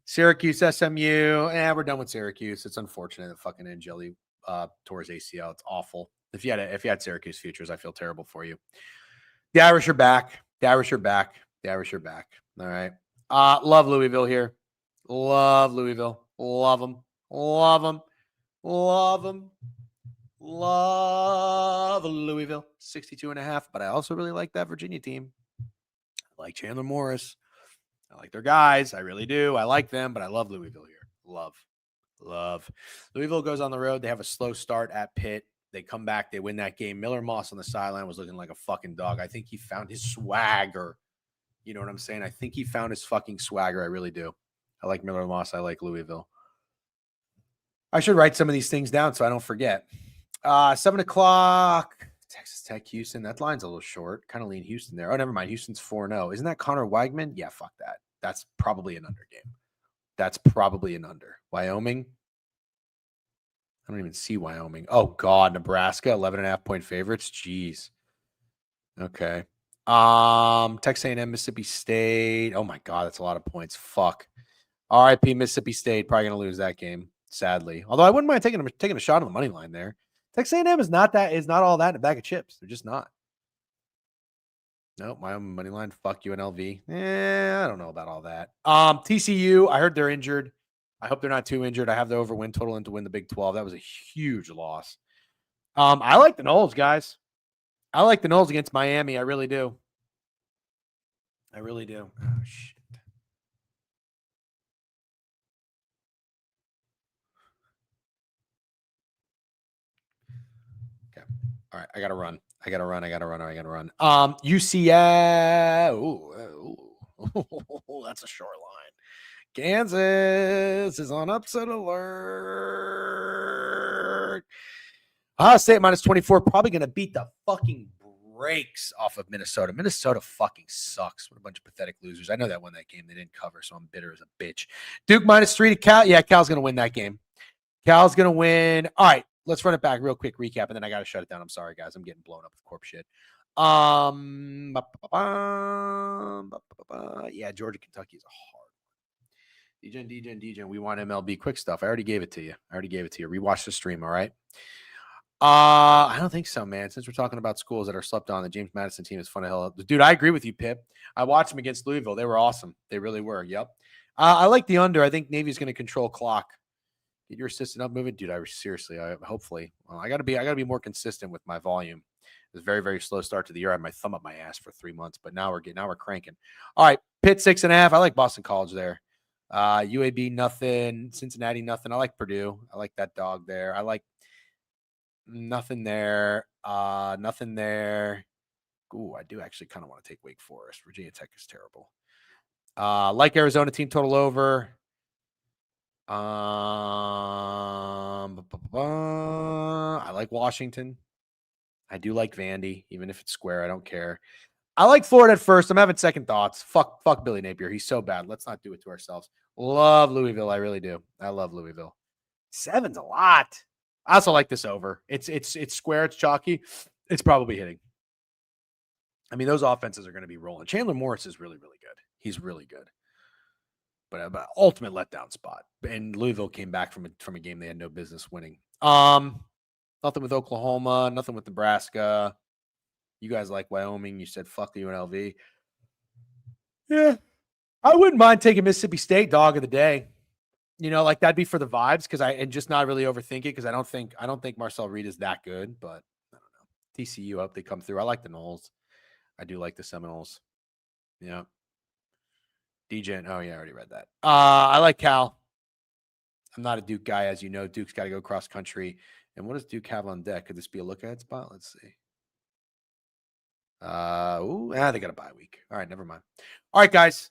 Syracuse, SMU. We're done with Syracuse. It's unfortunate that fucking Angeli tore his ACL. It's awful. If you had Syracuse futures, I feel terrible for you. The Irish are back. All right. Love Louisville here. Love Louisville. Love them. Love Louisville. 62.5. But I also really like that Virginia team. I like Chandler Morris. I like their guys. I really do. I like them, but I love Louisville here. Love. Louisville goes on the road. They have a slow start at Pitt. They come back. They win that game. Miller Moss on the sideline was looking like a fucking dog. I think he found his swagger. You know what I'm saying? I think he found his fucking swagger. I really do. I like Miller Moss. I like Louisville. I should write some of these things down so I don't forget. 7 o'clock. Texas Tech, Houston. That line's a little short. Kind of lean Houston there. Oh, never mind. Houston's 4-0. Isn't that Connor Wegman? Yeah, fuck that. That's probably an under game. That's probably an under. Wyoming. I don't even see Wyoming. Oh, God. Nebraska, 11.5 point favorites. Jeez. Okay. Texas A&M, Mississippi State. Oh, my God. That's a lot of points. Fuck. RIP Mississippi State. Probably going to lose that game, sadly. Although I wouldn't mind taking a shot on the money line there. Texas A&M is not all that in a bag of chips. They're just not. Nope, my own money line. Fuck UNLV. I don't know about all that. TCU, I heard they're injured. I hope they're not too injured. I have the over win total and to win the Big 12. That was a huge loss. I like the Noles, guys. I like the Noles against Miami. I really do. I really do. Oh, shit. Okay. All right. I got to run. UCF. Ooh, that's a short line. Kansas is on upset alert. Ohio State minus 24. Probably going to beat the fucking brakes off of Minnesota. Minnesota fucking sucks. What a bunch of pathetic losers. I know that won that game. They didn't cover, so I'm bitter as a bitch. Duke minus 3 to Cal. Yeah, Cal's going to win that game. Cal's going to win. All right. Let's run it back real quick recap, and then I got to shut it down. I'm sorry, guys. I'm getting blown up with corp shit. Yeah, Georgia, Kentucky is a hard one. DJ, we want MLB quick stuff. I already gave it to you. Rewatch the stream, all right? I don't think so, man. Since we're talking about schools that are slept on, the James Madison team is fun to hell. Dude, I agree with you, Pip. I watched them against Louisville. They were awesome. They really were. Yep. I like the under. I think Navy's going to control clock. Get your assistant up moving, dude. Hopefully, I gotta be more consistent with my volume. It was a very, very slow start to the year. I had my thumb up my ass for 3 months, but now we're cranking. All right, Pitt 6.5. I like Boston College there. UAB nothing. Cincinnati nothing. I like Purdue. I like that dog there. I like nothing there. Nothing there. Ooh, I do actually kind of want to take Wake Forest. Virginia Tech is terrible. Like Arizona team total over. I like Washington. I do like Vandy, even if it's square. I don't care. I like Florida at first. I'm having second thoughts. Fuck Billy Napier. He's so bad. Let's not do it to ourselves. Love Louisville. I really do. I love Louisville. 7's a lot. I also like this over. It's square. It's chalky. It's probably hitting. I mean, those offenses are going to be rolling. Chandler Morris is really, really good. He's really good. But ultimate letdown spot. And Louisville came back from a game they had no business winning. Nothing with Oklahoma. Nothing with Nebraska. You guys like Wyoming. You said fuck the UNLV. Yeah. I wouldn't mind taking Mississippi State dog of the day. You know, like that'd be for the vibes and just not really overthink it because I don't think Marcel Reed is that good, but I don't know. TCU, hope they come through. I like the Noles. I do like the Seminoles. Yeah. DJ. Oh, yeah, I already read that. I like Cal. I'm not a Duke guy, as you know. Duke's got to go cross country. And what does Duke have on deck? Could this be a look ahead spot? Let's see. They got a bye week. All right, never mind. All right, guys.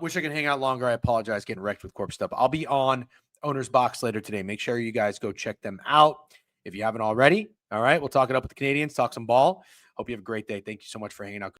Wish I could hang out longer. I apologize getting wrecked with corp stuff. I'll be on Owner's Box later today. Make sure you guys go check them out if you haven't already. All right, we'll talk it up with the Canadians, talk some ball. Hope you have a great day. Thank you so much for hanging out.